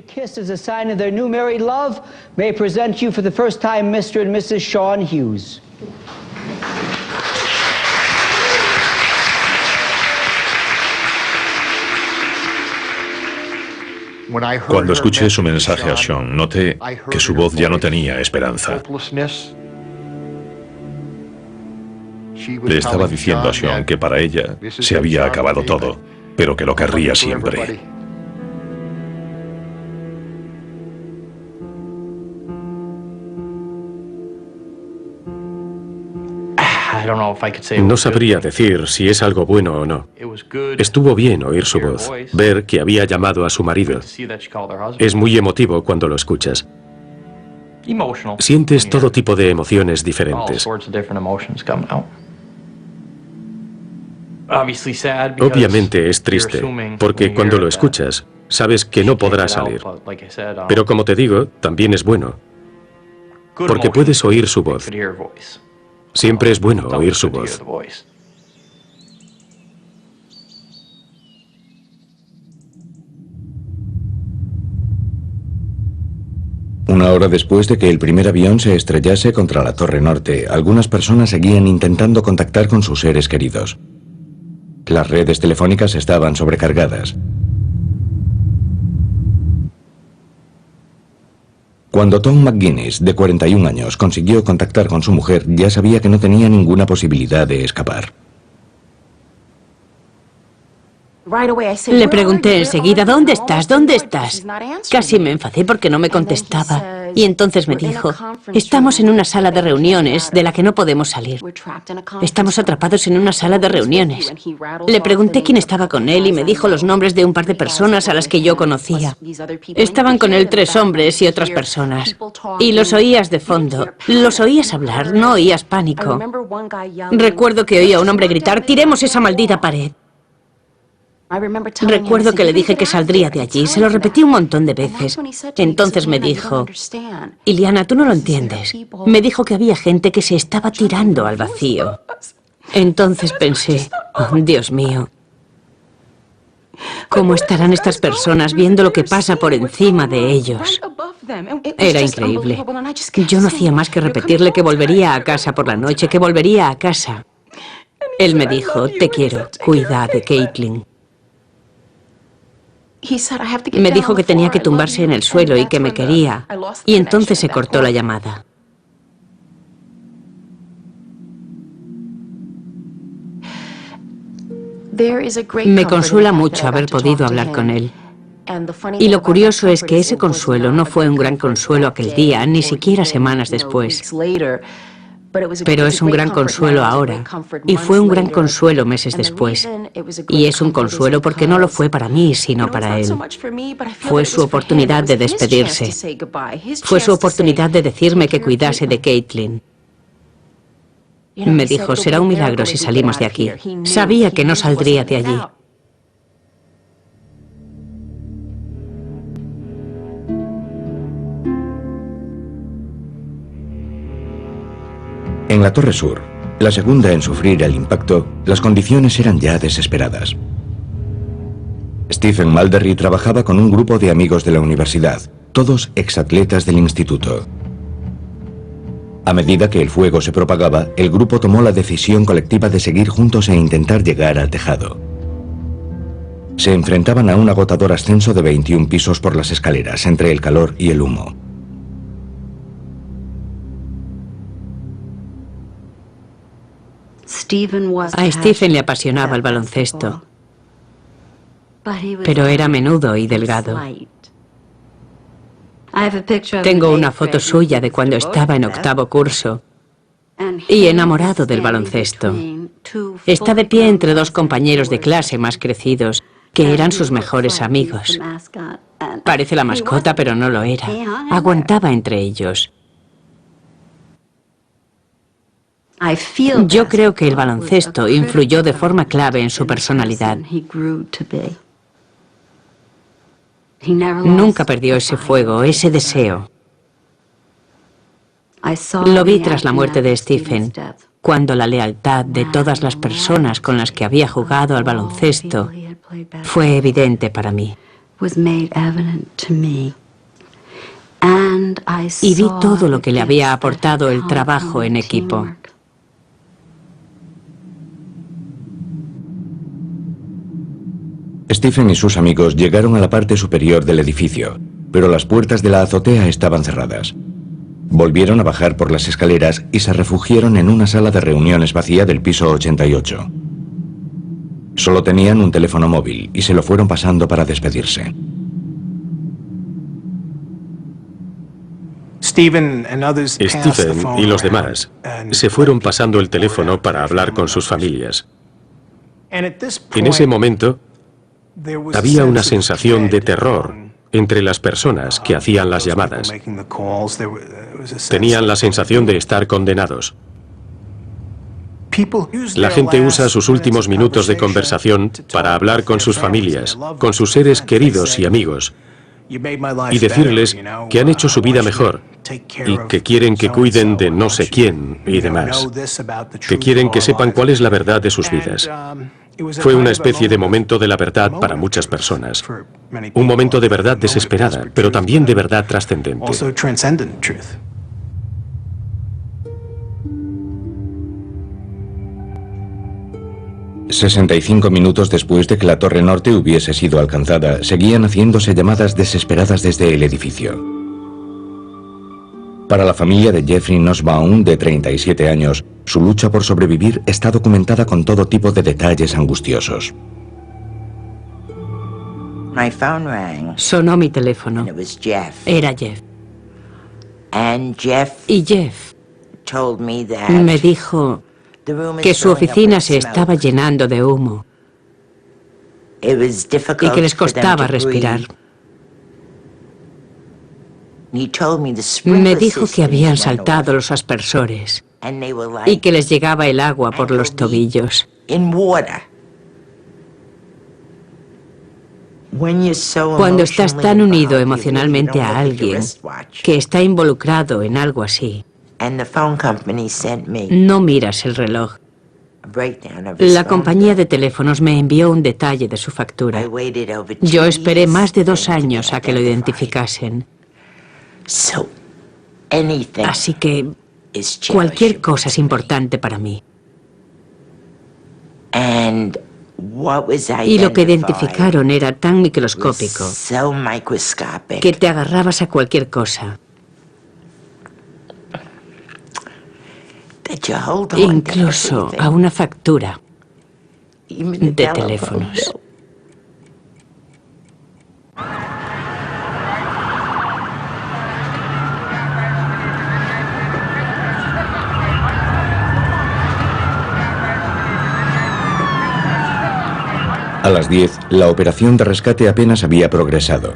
Cuando escuché su mensaje a Sean, noté que su voz ya no tenía esperanza. Le estaba diciendo a Sean que para ella se había acabado todo, pero que lo querría siempre. No sabría decir si es algo bueno o no. Estuvo bien oír su voz, ver que había llamado a su marido. Es muy emotivo cuando lo escuchas. Sientes todo tipo de emociones diferentes. Obviamente es triste, porque cuando lo escuchas, sabes que no podrá salir. Pero como te digo, también es bueno, porque puedes oír su voz. Siempre es bueno oír su voz. Una hora después de que el primer avión se estrellase contra la Torre Norte, algunas personas seguían intentando contactar con sus seres queridos. Las redes telefónicas estaban sobrecargadas. Cuando Tom McGuinness, de 41 años, consiguió contactar con su mujer, ya sabía que no tenía ninguna posibilidad de escapar. Le pregunté enseguida, ¿dónde estás? ¿Dónde estás? Casi me enfadé porque no me contestaba. Y entonces me dijo, estamos en una sala de reuniones de la que no podemos salir. Estamos atrapados en una sala de reuniones. Le pregunté quién estaba con él y me dijo los nombres de un par de personas a las que yo conocía. Estaban con él 3 hombres y otras personas. Y los oías de fondo. Los oías hablar, no oías pánico. Recuerdo que oía a un hombre gritar, ¡tiremos esa maldita pared! Recuerdo que le dije que saldría de allí, se lo repetí un montón de veces. Entonces me dijo, Iliana, tú no lo entiendes. Me dijo que había gente que se estaba tirando al vacío. Entonces pensé, oh, Dios mío, ¿cómo estarán estas personas viendo lo que pasa por encima de ellos? Era increíble. Yo no hacía más que repetirle que volvería a casa por la noche, que volvería a casa. Él me dijo, te quiero, cuida de Caitlin. Me dijo que tenía que tumbarse en el suelo y que me quería. Y entonces se cortó la llamada. Me consuela mucho haber podido hablar con él. Y lo curioso es que ese consuelo no fue un gran consuelo aquel día, ni siquiera semanas después. Pero es un gran consuelo ahora. Y fue un gran consuelo meses después. Y es un consuelo porque no lo fue para mí, sino para él. Fue su oportunidad de despedirse. Fue su oportunidad de decirme que cuidase de Caitlin. Me dijo, será un milagro si salimos de aquí. Sabía que no saldría de allí. En la Torre Sur, la segunda en sufrir el impacto, las condiciones eran ya desesperadas. Stephen Malderry trabajaba con un grupo de amigos de la universidad, todos exatletas del instituto. A medida que el fuego se propagaba, el grupo tomó la decisión colectiva de seguir juntos e intentar llegar al tejado. Se enfrentaban a un agotador ascenso de 21 pisos por las escaleras, entre el calor y el humo. A Stephen le apasionaba el baloncesto, pero era menudo y delgado. Tengo una foto suya de cuando estaba en octavo curso y enamorado del baloncesto. Está de pie entre dos compañeros de clase más crecidos, que eran sus mejores amigos. Parece la mascota, pero no lo era. Aguantaba entre ellos. Yo creo que el baloncesto influyó de forma clave en su personalidad. Nunca perdió ese fuego, ese deseo. Lo vi tras la muerte de Stephen, cuando la lealtad de todas las personas con las que había jugado al baloncesto fue evidente para mí. Y vi todo lo que le había aportado el trabajo en equipo. Stephen y sus amigos llegaron a la parte superior del edificio, pero las puertas de la azotea estaban cerradas. Volvieron a bajar por las escaleras y se refugiaron en una sala de reuniones vacía del piso 88. Solo tenían un teléfono móvil y se lo fueron pasando para despedirse. Stephen y los demás se fueron pasando el teléfono para hablar con sus familias. En ese momento, había una sensación de terror entre las personas que hacían las llamadas. Tenían la sensación de estar condenados. La gente usa sus últimos minutos de conversación para hablar con sus familias, con sus seres queridos y amigos, y decirles que han hecho su vida mejor y que quieren que cuiden de no sé quién y demás, que quieren que sepan cuál es la verdad de sus vidas. Fue una especie de momento de la verdad para muchas personas. Un momento de verdad desesperada, pero también de verdad trascendente. 65 minutos después de que la Torre Norte hubiese sido alcanzada, seguían haciéndose llamadas desesperadas desde el edificio. Para la familia de Jeffrey Nussbaum, de 37 años, su lucha por sobrevivir está documentada con todo tipo de detalles angustiosos. Sonó mi teléfono. Era Jeff. Y Jeff me dijo que su oficina se estaba llenando de humo y que les costaba respirar. Me dijo que habían saltado los aspersores y que les llegaba el agua por los tobillos. Cuando estás tan unido emocionalmente a alguien que está involucrado en algo así, no miras el reloj. La compañía de teléfonos me envió un detalle de su factura. Yo esperé más de 2 años a que lo identificasen. Así que cualquier cosa es importante para mí. Y lo que identificaron era tan microscópico que te agarrabas a cualquier cosa. Incluso a una factura de teléfonos. A las 10, la operación de rescate apenas había progresado.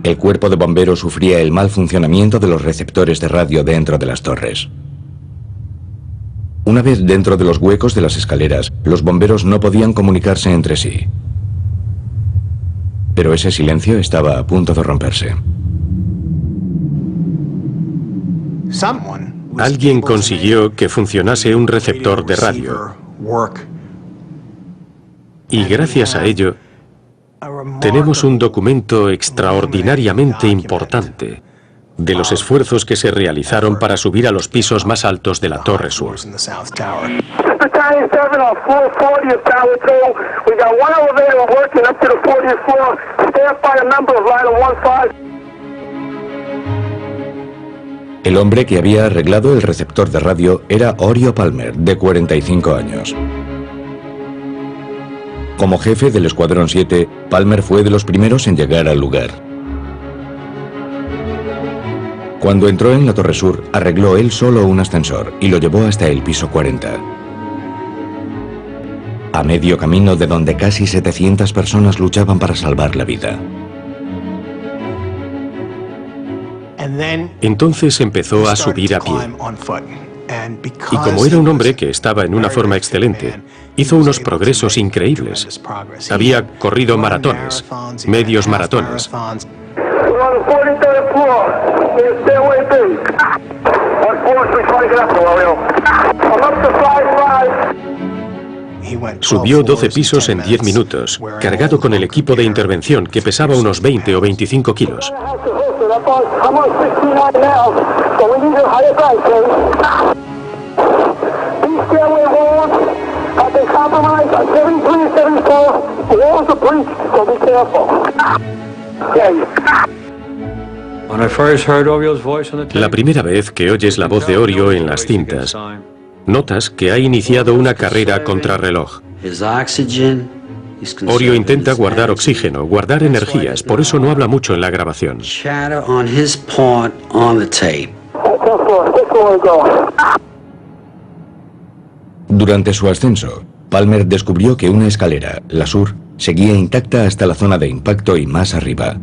El cuerpo de bomberos sufría el mal funcionamiento de los receptores de radio dentro de las torres. Una vez dentro de los huecos de las escaleras, los bomberos no podían comunicarse entre sí. Pero ese silencio estaba a punto de romperse. Alguien consiguió que funcionase un receptor de radio. Y gracias a ello, tenemos un documento extraordinariamente importante de los esfuerzos que se realizaron para subir a los pisos más altos de la Torre Sur. El hombre que había arreglado el receptor de radio era Orio Palmer, de 45 años. Como jefe del Escuadrón 7, Palmer fue de los primeros en llegar al lugar. Cuando entró en la Torre Sur, arregló él solo un ascensor y lo llevó hasta el piso 40. A medio camino de donde casi 700 personas luchaban para salvar la vida. Entonces empezó a subir a pie. Y como era un hombre que estaba en una forma excelente, hizo unos progresos increíbles. Había corrido maratones, medios maratones. Subió 12 pisos en 10 minutos, cargado con el equipo de intervención que pesaba unos 20 o 25 kilos. La primera vez que oyes la voz de Orio en las cintas, notas que ha iniciado una carrera contrarreloj. Orio intenta guardar oxígeno, guardar energías, por eso no habla mucho en la grabación. Durante su ascenso, Palmer descubrió que una escalera, la sur, seguía intacta hasta la zona de impacto y más arriba.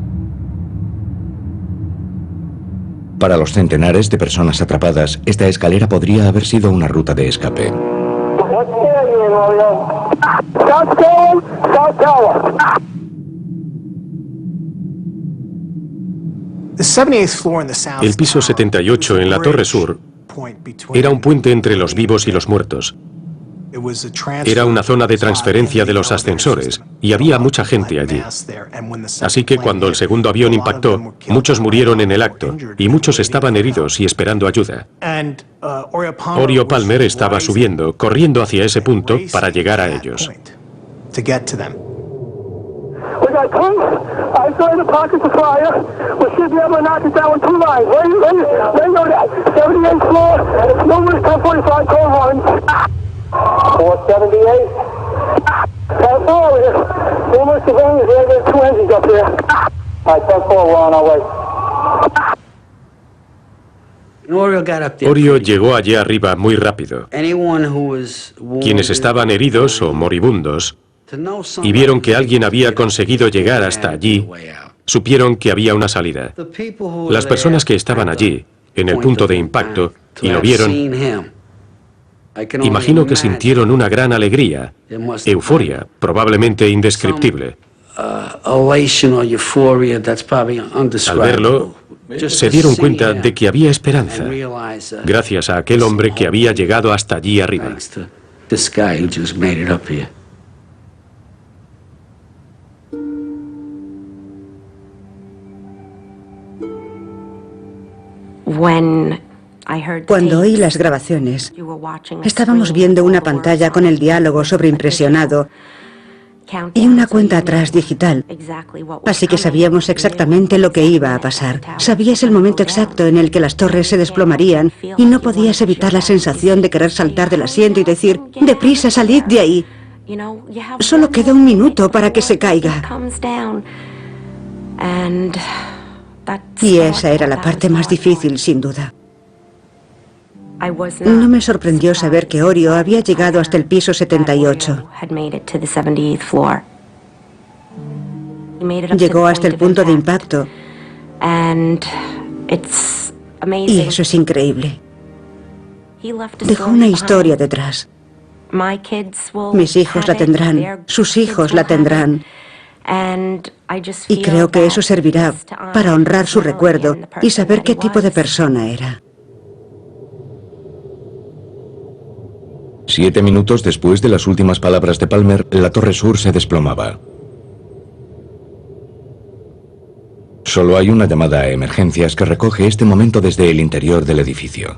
Para los centenares de personas atrapadas, esta escalera podría haber sido una ruta de escape. El piso 78 en la Torre Sur era un puente entre los vivos y los muertos. Era una zona de transferencia de los ascensores y había mucha gente allí. Así que cuando el segundo avión impactó, muchos murieron en el acto y muchos estaban heridos y esperando ayuda. Orio Palmer estaba subiendo, corriendo hacia ese punto para llegar a ellos. Orio llegó allí arriba muy rápido. Quienes estaban heridos o moribundos y vieron que alguien había conseguido llegar hasta allí, supieron que había una salida. Las personas que estaban allí, en el punto de impacto, y lo vieron, imagino que sintieron una gran alegría, euforia, probablemente indescriptible. Al verlo, se dieron cuenta de que había esperanza, gracias a aquel hombre que había llegado hasta allí arriba. Cuando oí las grabaciones, estábamos viendo una pantalla con el diálogo sobreimpresionado y una cuenta atrás digital, así que sabíamos exactamente lo que iba a pasar. Sabías el momento exacto en el que las torres se desplomarían y no podías evitar la sensación de querer saltar del asiento y decir, ¡deprisa, salid de ahí! Solo queda un minuto para que se caiga. Y esa era la parte más difícil, sin duda. No me sorprendió saber que Orio había llegado hasta el piso 78. Llegó hasta el punto de impacto. Y eso es increíble. Dejó una historia detrás. Mis hijos la tendrán, sus hijos la tendrán. Y creo que eso servirá para honrar su recuerdo y saber qué tipo de persona era. 7 minutos después de las últimas palabras de Palmer, la torre sur se desplomaba. Solo hay una llamada a emergencias que recoge este momento desde el interior del edificio.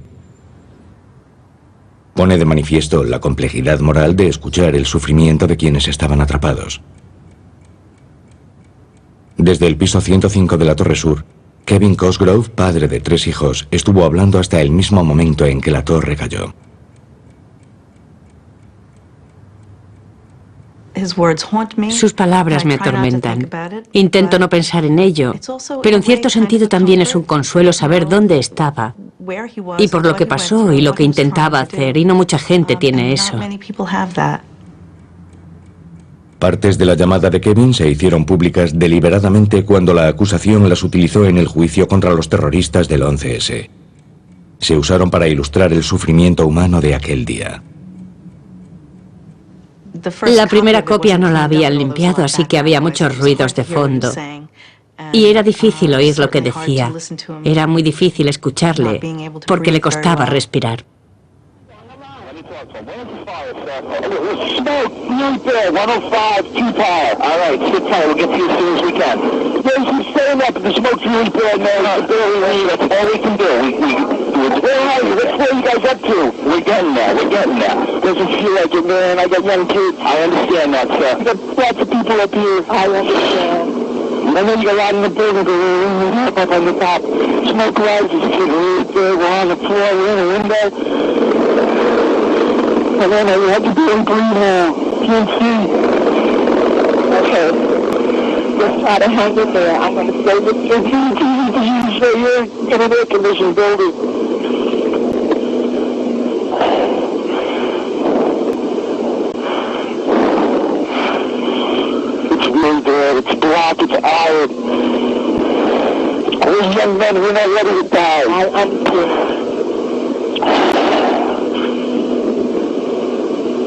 Pone de manifiesto la complejidad moral de escuchar el sufrimiento de quienes estaban atrapados. Desde el piso 105 de la torre sur, Kevin Cosgrove, padre de 3 hijos, estuvo hablando hasta el mismo momento en que la torre cayó. Sus palabras me atormentan. Intento no pensar en ello, pero en cierto sentido también es un consuelo saber dónde estaba y por lo que pasó y lo que intentaba hacer, y no mucha gente tiene eso. Partes de la llamada de Kevin se hicieron públicas deliberadamente cuando la acusación las utilizó en el juicio contra los terroristas del 11S. Se usaron para ilustrar el sufrimiento humano de aquel día. La primera copia no la habían limpiado, así que había muchos ruidos de fondo. Y era difícil oír lo que decía. Era muy difícil escucharle, porque le costaba respirar. Smoke, right there, 105, 2 power. All right, sit tight, we'll get to you as soon as we can. There's some staying up, the smoke's really bad, man. That's all we can do. All right, let's where you guys up to. We're getting there. Doesn't feel like it, man. I got young kids. I understand that, sir. I got lots of people up here. I understand. And then you got a lot in the building, up on the top. Smoke rises, right there, we're on the floor, we're in a window. And then I had to be in green now. Can't see. Okay. Just try to hang in there. I'm going to stay with you. So you're in an air-conditioned building. It's really bad. It's black. It's iron. We're young men. We're not ready to die. I understand.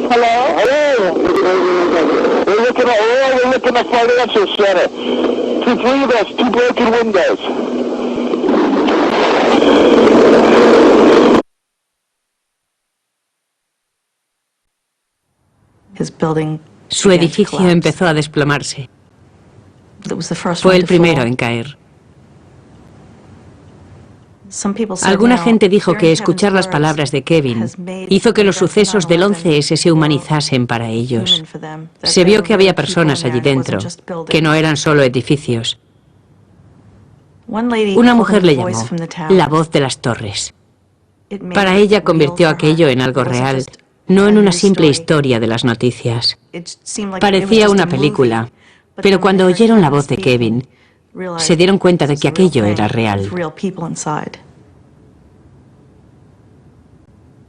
Hello? Hello? We're looking at financial center. 3 of us, 2 broken windows. Su edificio empezó a desplomarse. Fue el primero en caer. Alguna gente dijo que escuchar las palabras de Kevin hizo que los sucesos del 11S se humanizasen para ellos. Se vio que había personas allí dentro, que no eran solo edificios. Una mujer le llamó la voz de las torres. Para ella convirtió aquello en algo real, no en una simple historia de las noticias. Parecía una película, pero cuando oyeron la voz de Kevin, se dieron cuenta de que aquello era real.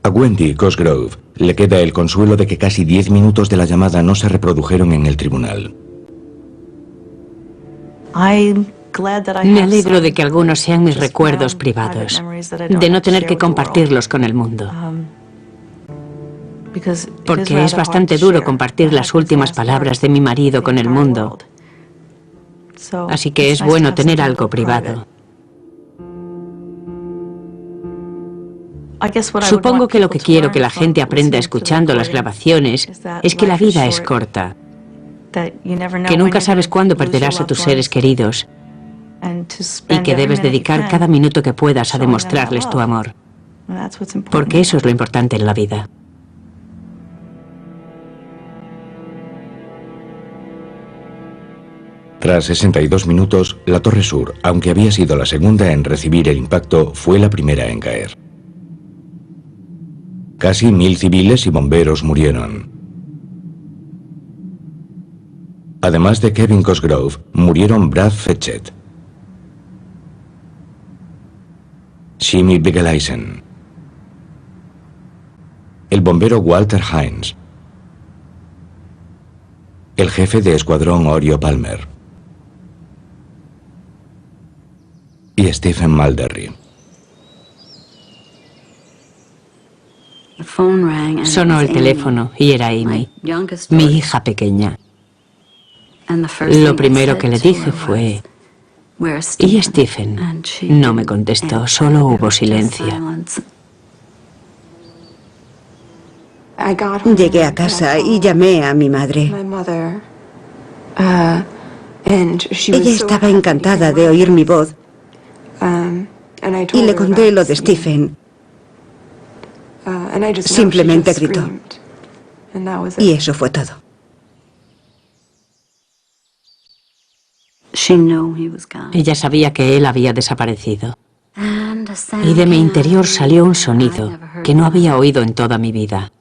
A Wendy Cosgrove le queda el consuelo de que casi 10 minutos de la llamada no se reprodujeron en el tribunal. Me alegro de que algunos sean mis recuerdos privados, de no tener que compartirlos con el mundo. Porque es bastante duro compartir las últimas palabras de mi marido con el mundo. Así que es bueno tener algo privado. Supongo que lo que quiero que la gente aprenda escuchando las grabaciones es que la vida es corta, que nunca sabes cuándo perderás a tus seres queridos y que debes dedicar cada minuto que puedas a demostrarles tu amor. Porque eso es lo importante en la vida. Tras 62 minutos, la Torre Sur, aunque había sido la segunda en recibir el impacto, fue la primera en caer. Casi 1000 civiles y bomberos murieron. Además de Kevin Cosgrove, murieron Brad Fetchett, Jimmy Bigeleisen, el bombero Walter Hines, el jefe de escuadrón Orio Palmer y Stephen Malderry. Sonó el teléfono y era Amy, mi hija pequeña. Lo primero que le dije fue, ¿y Stephen? No me contestó, solo hubo silencio. Llegué a casa y llamé a mi madre. Ella estaba encantada de oír mi voz y le conté lo de Stephen. Simplemente gritó. Y eso fue todo. Ella sabía que él había desaparecido. Y de mi interior salió un sonido que no había oído en toda mi vida.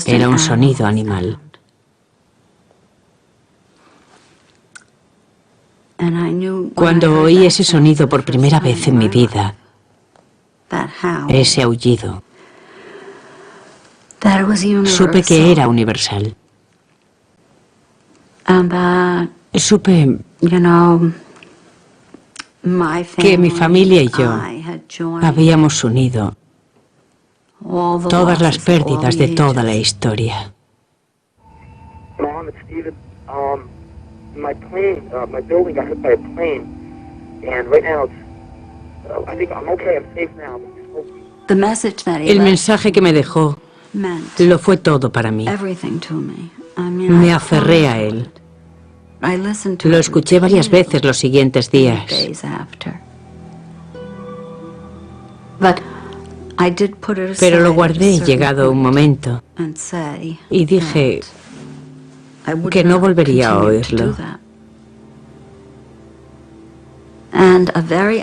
Era un sonido animal. Cuando oí ese sonido por primera vez en mi vida, ese aullido, supe que era universal. Supe que mi familia y yo habíamos unido todas las pérdidas de toda la historia. Mom, it's Steven. My plane, my building got hit by a plane, and right now it's, I think I'm okay, I'm safe now. El mensaje que me dejó lo fue todo para mí. Me aferré a él. Lo escuché varias veces los siguientes días. Pero lo guardé llegado un momento y dije que no volvería a oírlo.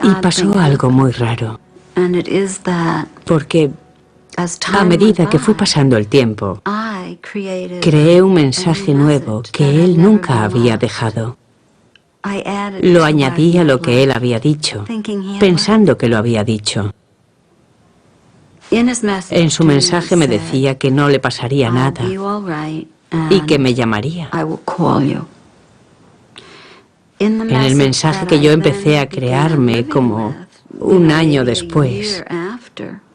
Y pasó algo muy raro, porque a medida que fue pasando el tiempo, creé un mensaje nuevo que él nunca había dejado. Lo añadí a lo que él había dicho, pensando que lo había dicho. En su mensaje me decía que no le pasaría nada y que me llamaría. En el mensaje que yo empecé a crearme como un año después,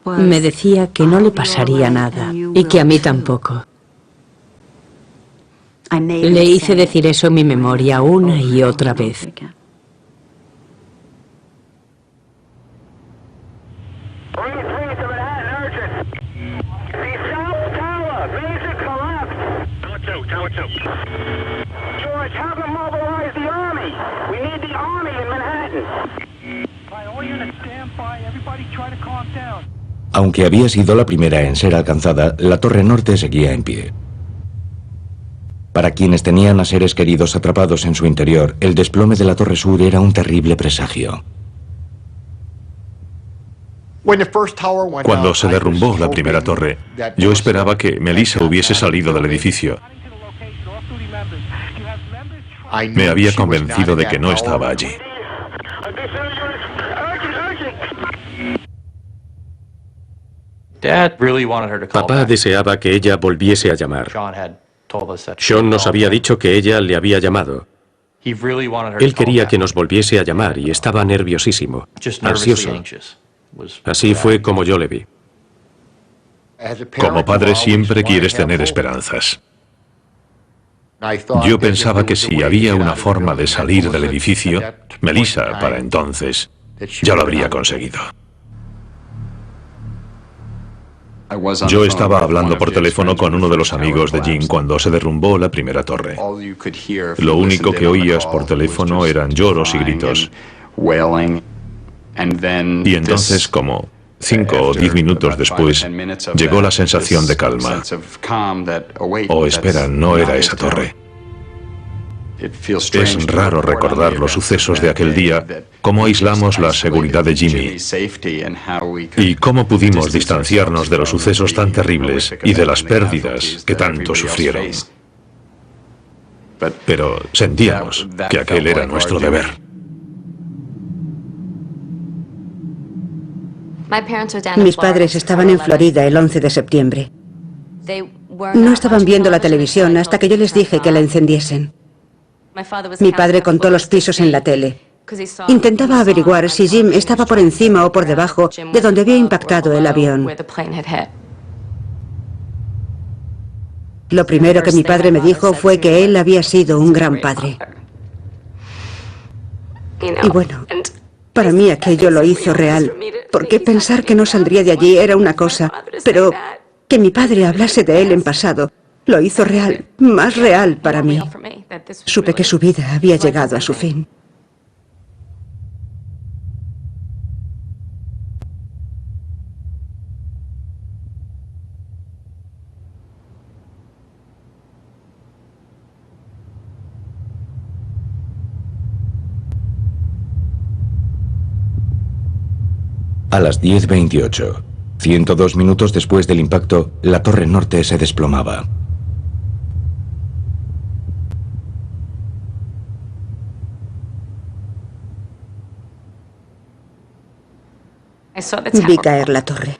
me decía que no le pasaría nada y que a mí tampoco. Le hice decir eso en mi memoria una y otra vez. George, have them mobilize the army. We need the army in Manhattan. All units stand by. Everybody try to calm down. Aunque había sido la primera en ser alcanzada, la Torre Norte seguía en pie. Para quienes tenían a seres queridos atrapados en su interior, el desplome de la Torre Sur era un terrible presagio. Cuando se derrumbó la primera torre, yo esperaba que Melissa hubiese salido del edificio. Me había convencido de que no estaba allí. Papá deseaba que ella volviese a llamar. Sean nos había dicho que ella le había llamado. Él quería que nos volviese a llamar y estaba nerviosísimo, ansioso. Así fue como yo le vi. Como padre siempre quieres tener esperanzas. Yo pensaba que si había una forma de salir del edificio, Melissa, para entonces, ya lo habría conseguido. Yo estaba hablando por teléfono con uno de los amigos de Jim cuando se derrumbó la primera torre. Lo único que oías por teléfono eran lloros y gritos. Y entonces, como 5 o 10 minutos después, llegó la sensación de calma. Oh, espera, no era esa torre. Es raro recordar los sucesos de aquel día, cómo aislamos la seguridad de Jimmy y cómo pudimos distanciarnos de los sucesos tan terribles y de las pérdidas que tanto sufrieron. Pero sentíamos que aquel era nuestro deber. Mis padres estaban en Florida el 11 de septiembre. No estaban viendo la televisión hasta que yo les dije que la encendiesen. Mi padre contó los pisos en la tele. Intentaba averiguar si Jim estaba por encima o por debajo de donde había impactado el avión. Lo primero que mi padre me dijo fue que él había sido un gran padre. Y bueno, para mí aquello lo hizo real, porque pensar que no saldría de allí era una cosa, pero que mi padre hablase de él en pasado lo hizo real, más real para mí. Supe que su vida había llegado a su fin. A las 10:28, 102 minutos después del impacto, la torre norte se desplomaba. Vi caer la torre.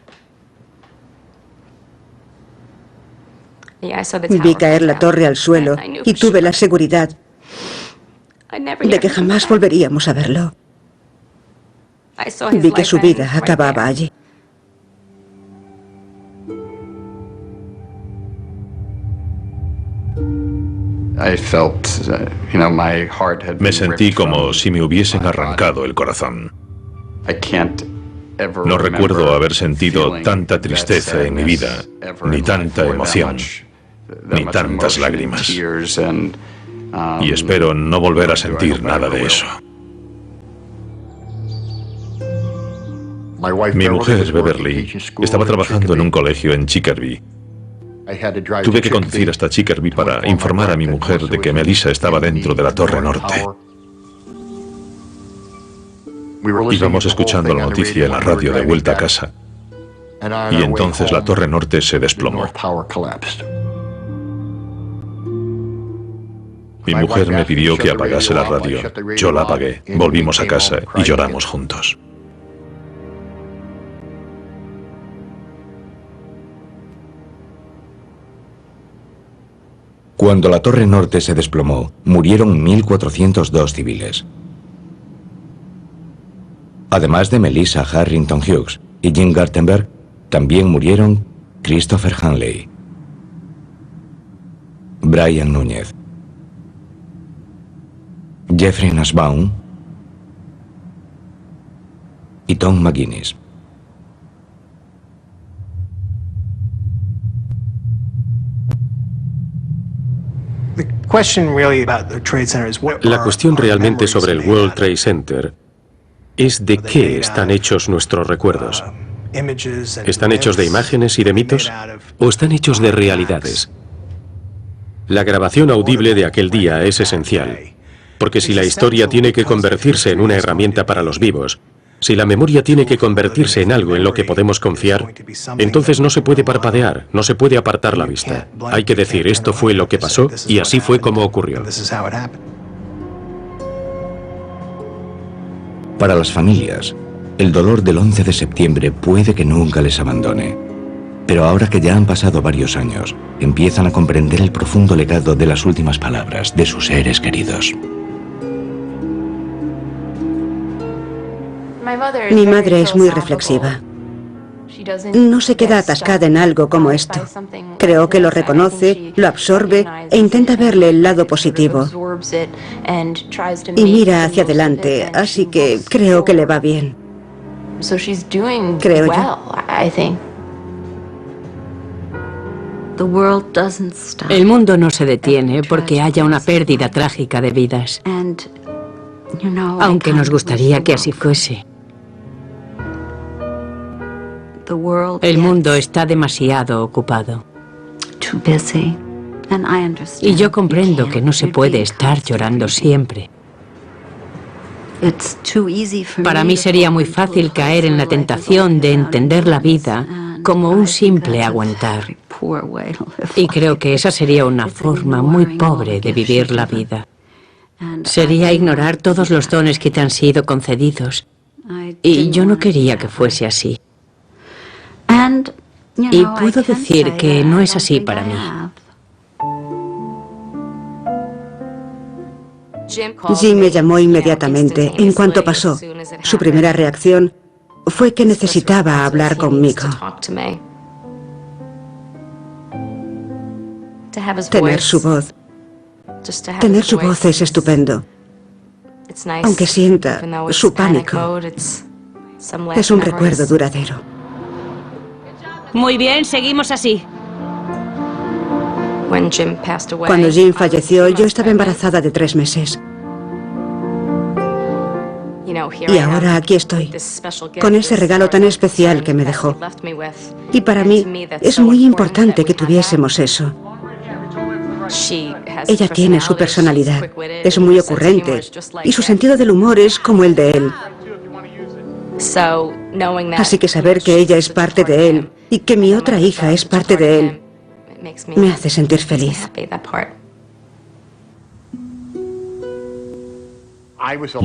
Vi caer la torre al suelo y tuve la seguridad de que jamás volveríamos a verlo. Vi que su vida acababa allí. Me sentí como si me hubiesen arrancado el corazón. No recuerdo haber sentido tanta tristeza en mi vida, ni tanta emoción, ni tantas lágrimas. Y espero no volver a sentir nada de eso. Mi mujer, Beverly, estaba trabajando en un colegio en Chickerby. Tuve que conducir hasta Chickerby para informar a mi mujer de que Melissa estaba dentro de la torre norte. Íbamos escuchando la noticia en la radio de vuelta a casa, y entonces la torre norte se desplomó. Mi mujer me pidió que apagase la radio. Yo la apagué, volvimos a casa y lloramos juntos. Cuando la torre norte se desplomó, murieron 1.402 civiles. Además de Melissa Harrington Hughes y Jim Gartenberg, también murieron Christopher Hanley, Brian Núñez, Jeffrey Nussbaum y Tom McGuinness. La cuestión realmente sobre el World Trade Center es de qué están hechos nuestros recuerdos. ¿Están hechos de imágenes y de mitos? ¿O están hechos de realidades? La grabación audible de aquel día es esencial, porque si la historia tiene que convertirse en una herramienta para los vivos, si la memoria tiene que convertirse en algo en lo que podemos confiar, entonces no se puede parpadear, no se puede apartar la vista. Hay que decir, esto fue lo que pasó y así fue como ocurrió. Para las familias, el dolor del 11 de septiembre puede que nunca les abandone. Pero ahora que ya han pasado varios años, empiezan a comprender el profundo legado de las últimas palabras de sus seres queridos. Mi madre es muy reflexiva. No se queda atascada en algo como esto. Creo que lo reconoce, lo absorbe e intenta verle el lado positivo. Y mira hacia adelante, así que creo que le va bien. Creo yo. El mundo no se detiene porque haya una pérdida trágica de vidas, aunque nos gustaría que así fuese. El mundo está demasiado ocupado. Y yo comprendo que no se puede estar llorando siempre. Para mí sería muy fácil caer en la tentación de entender la vida como un simple aguantar. Y creo que esa sería una forma muy pobre de vivir la vida. Sería ignorar todos los dones que te han sido concedidos. Y yo no quería que fuese así. Y puedo decir que no es así para mí. Jim me llamó inmediatamente, en cuanto pasó. Su primera reacción fue que necesitaba hablar conmigo. Tener su voz. Tener su voz es estupendo. Aunque sienta su pánico, es un recuerdo duradero. Muy bien, seguimos así. Cuando Jim falleció, yo estaba embarazada de 3 meses. Y ahora aquí estoy, con ese regalo tan especial que me dejó. Y para mí es muy importante que tuviésemos eso. Ella tiene su personalidad, es muy ocurrente, y su sentido del humor es como el de él. Así que saber que ella es parte de él y que mi otra hija es parte de él, me hace sentir feliz.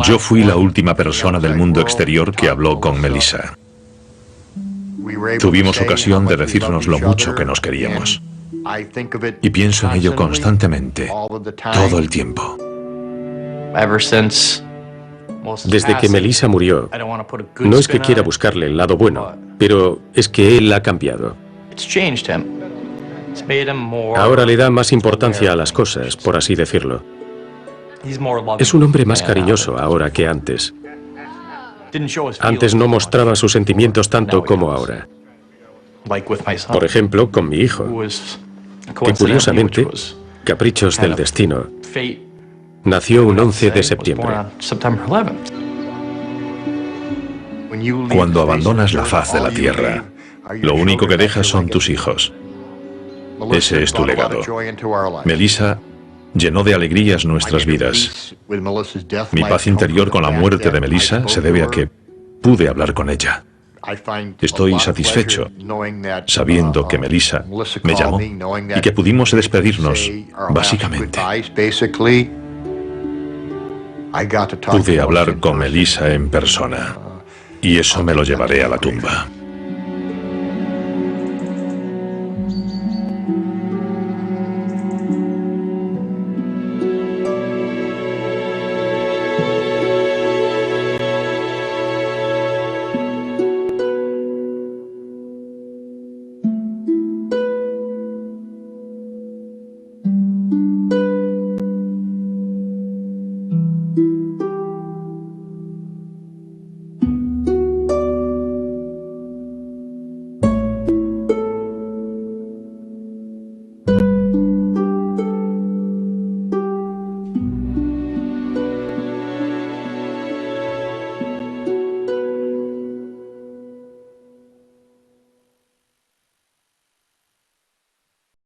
Yo fui la última persona del mundo exterior que habló con Melissa. Tuvimos ocasión de decirnos lo mucho que nos queríamos. Y pienso en ello constantemente, todo el tiempo. Desde que Melissa murió, no es que quiera buscarle el lado bueno, pero es que él ha cambiado. Ahora le da más importancia a las cosas, por así decirlo. Es un hombre más cariñoso ahora que antes. Antes no mostraba sus sentimientos tanto como ahora. Por ejemplo, con mi hijo, que curiosamente, caprichos del destino, nació un 11 de septiembre. Cuando abandonas la faz de la tierra, lo único que dejas son tus hijos. Ese es tu legado. Melissa llenó de alegrías nuestras vidas. Mi paz interior con la muerte de Melissa se debe a que pude hablar con ella. Estoy satisfecho sabiendo que Melissa me llamó y que pudimos despedirnos, básicamente. Pude hablar con Melissa en persona y eso me lo llevaré a la tumba.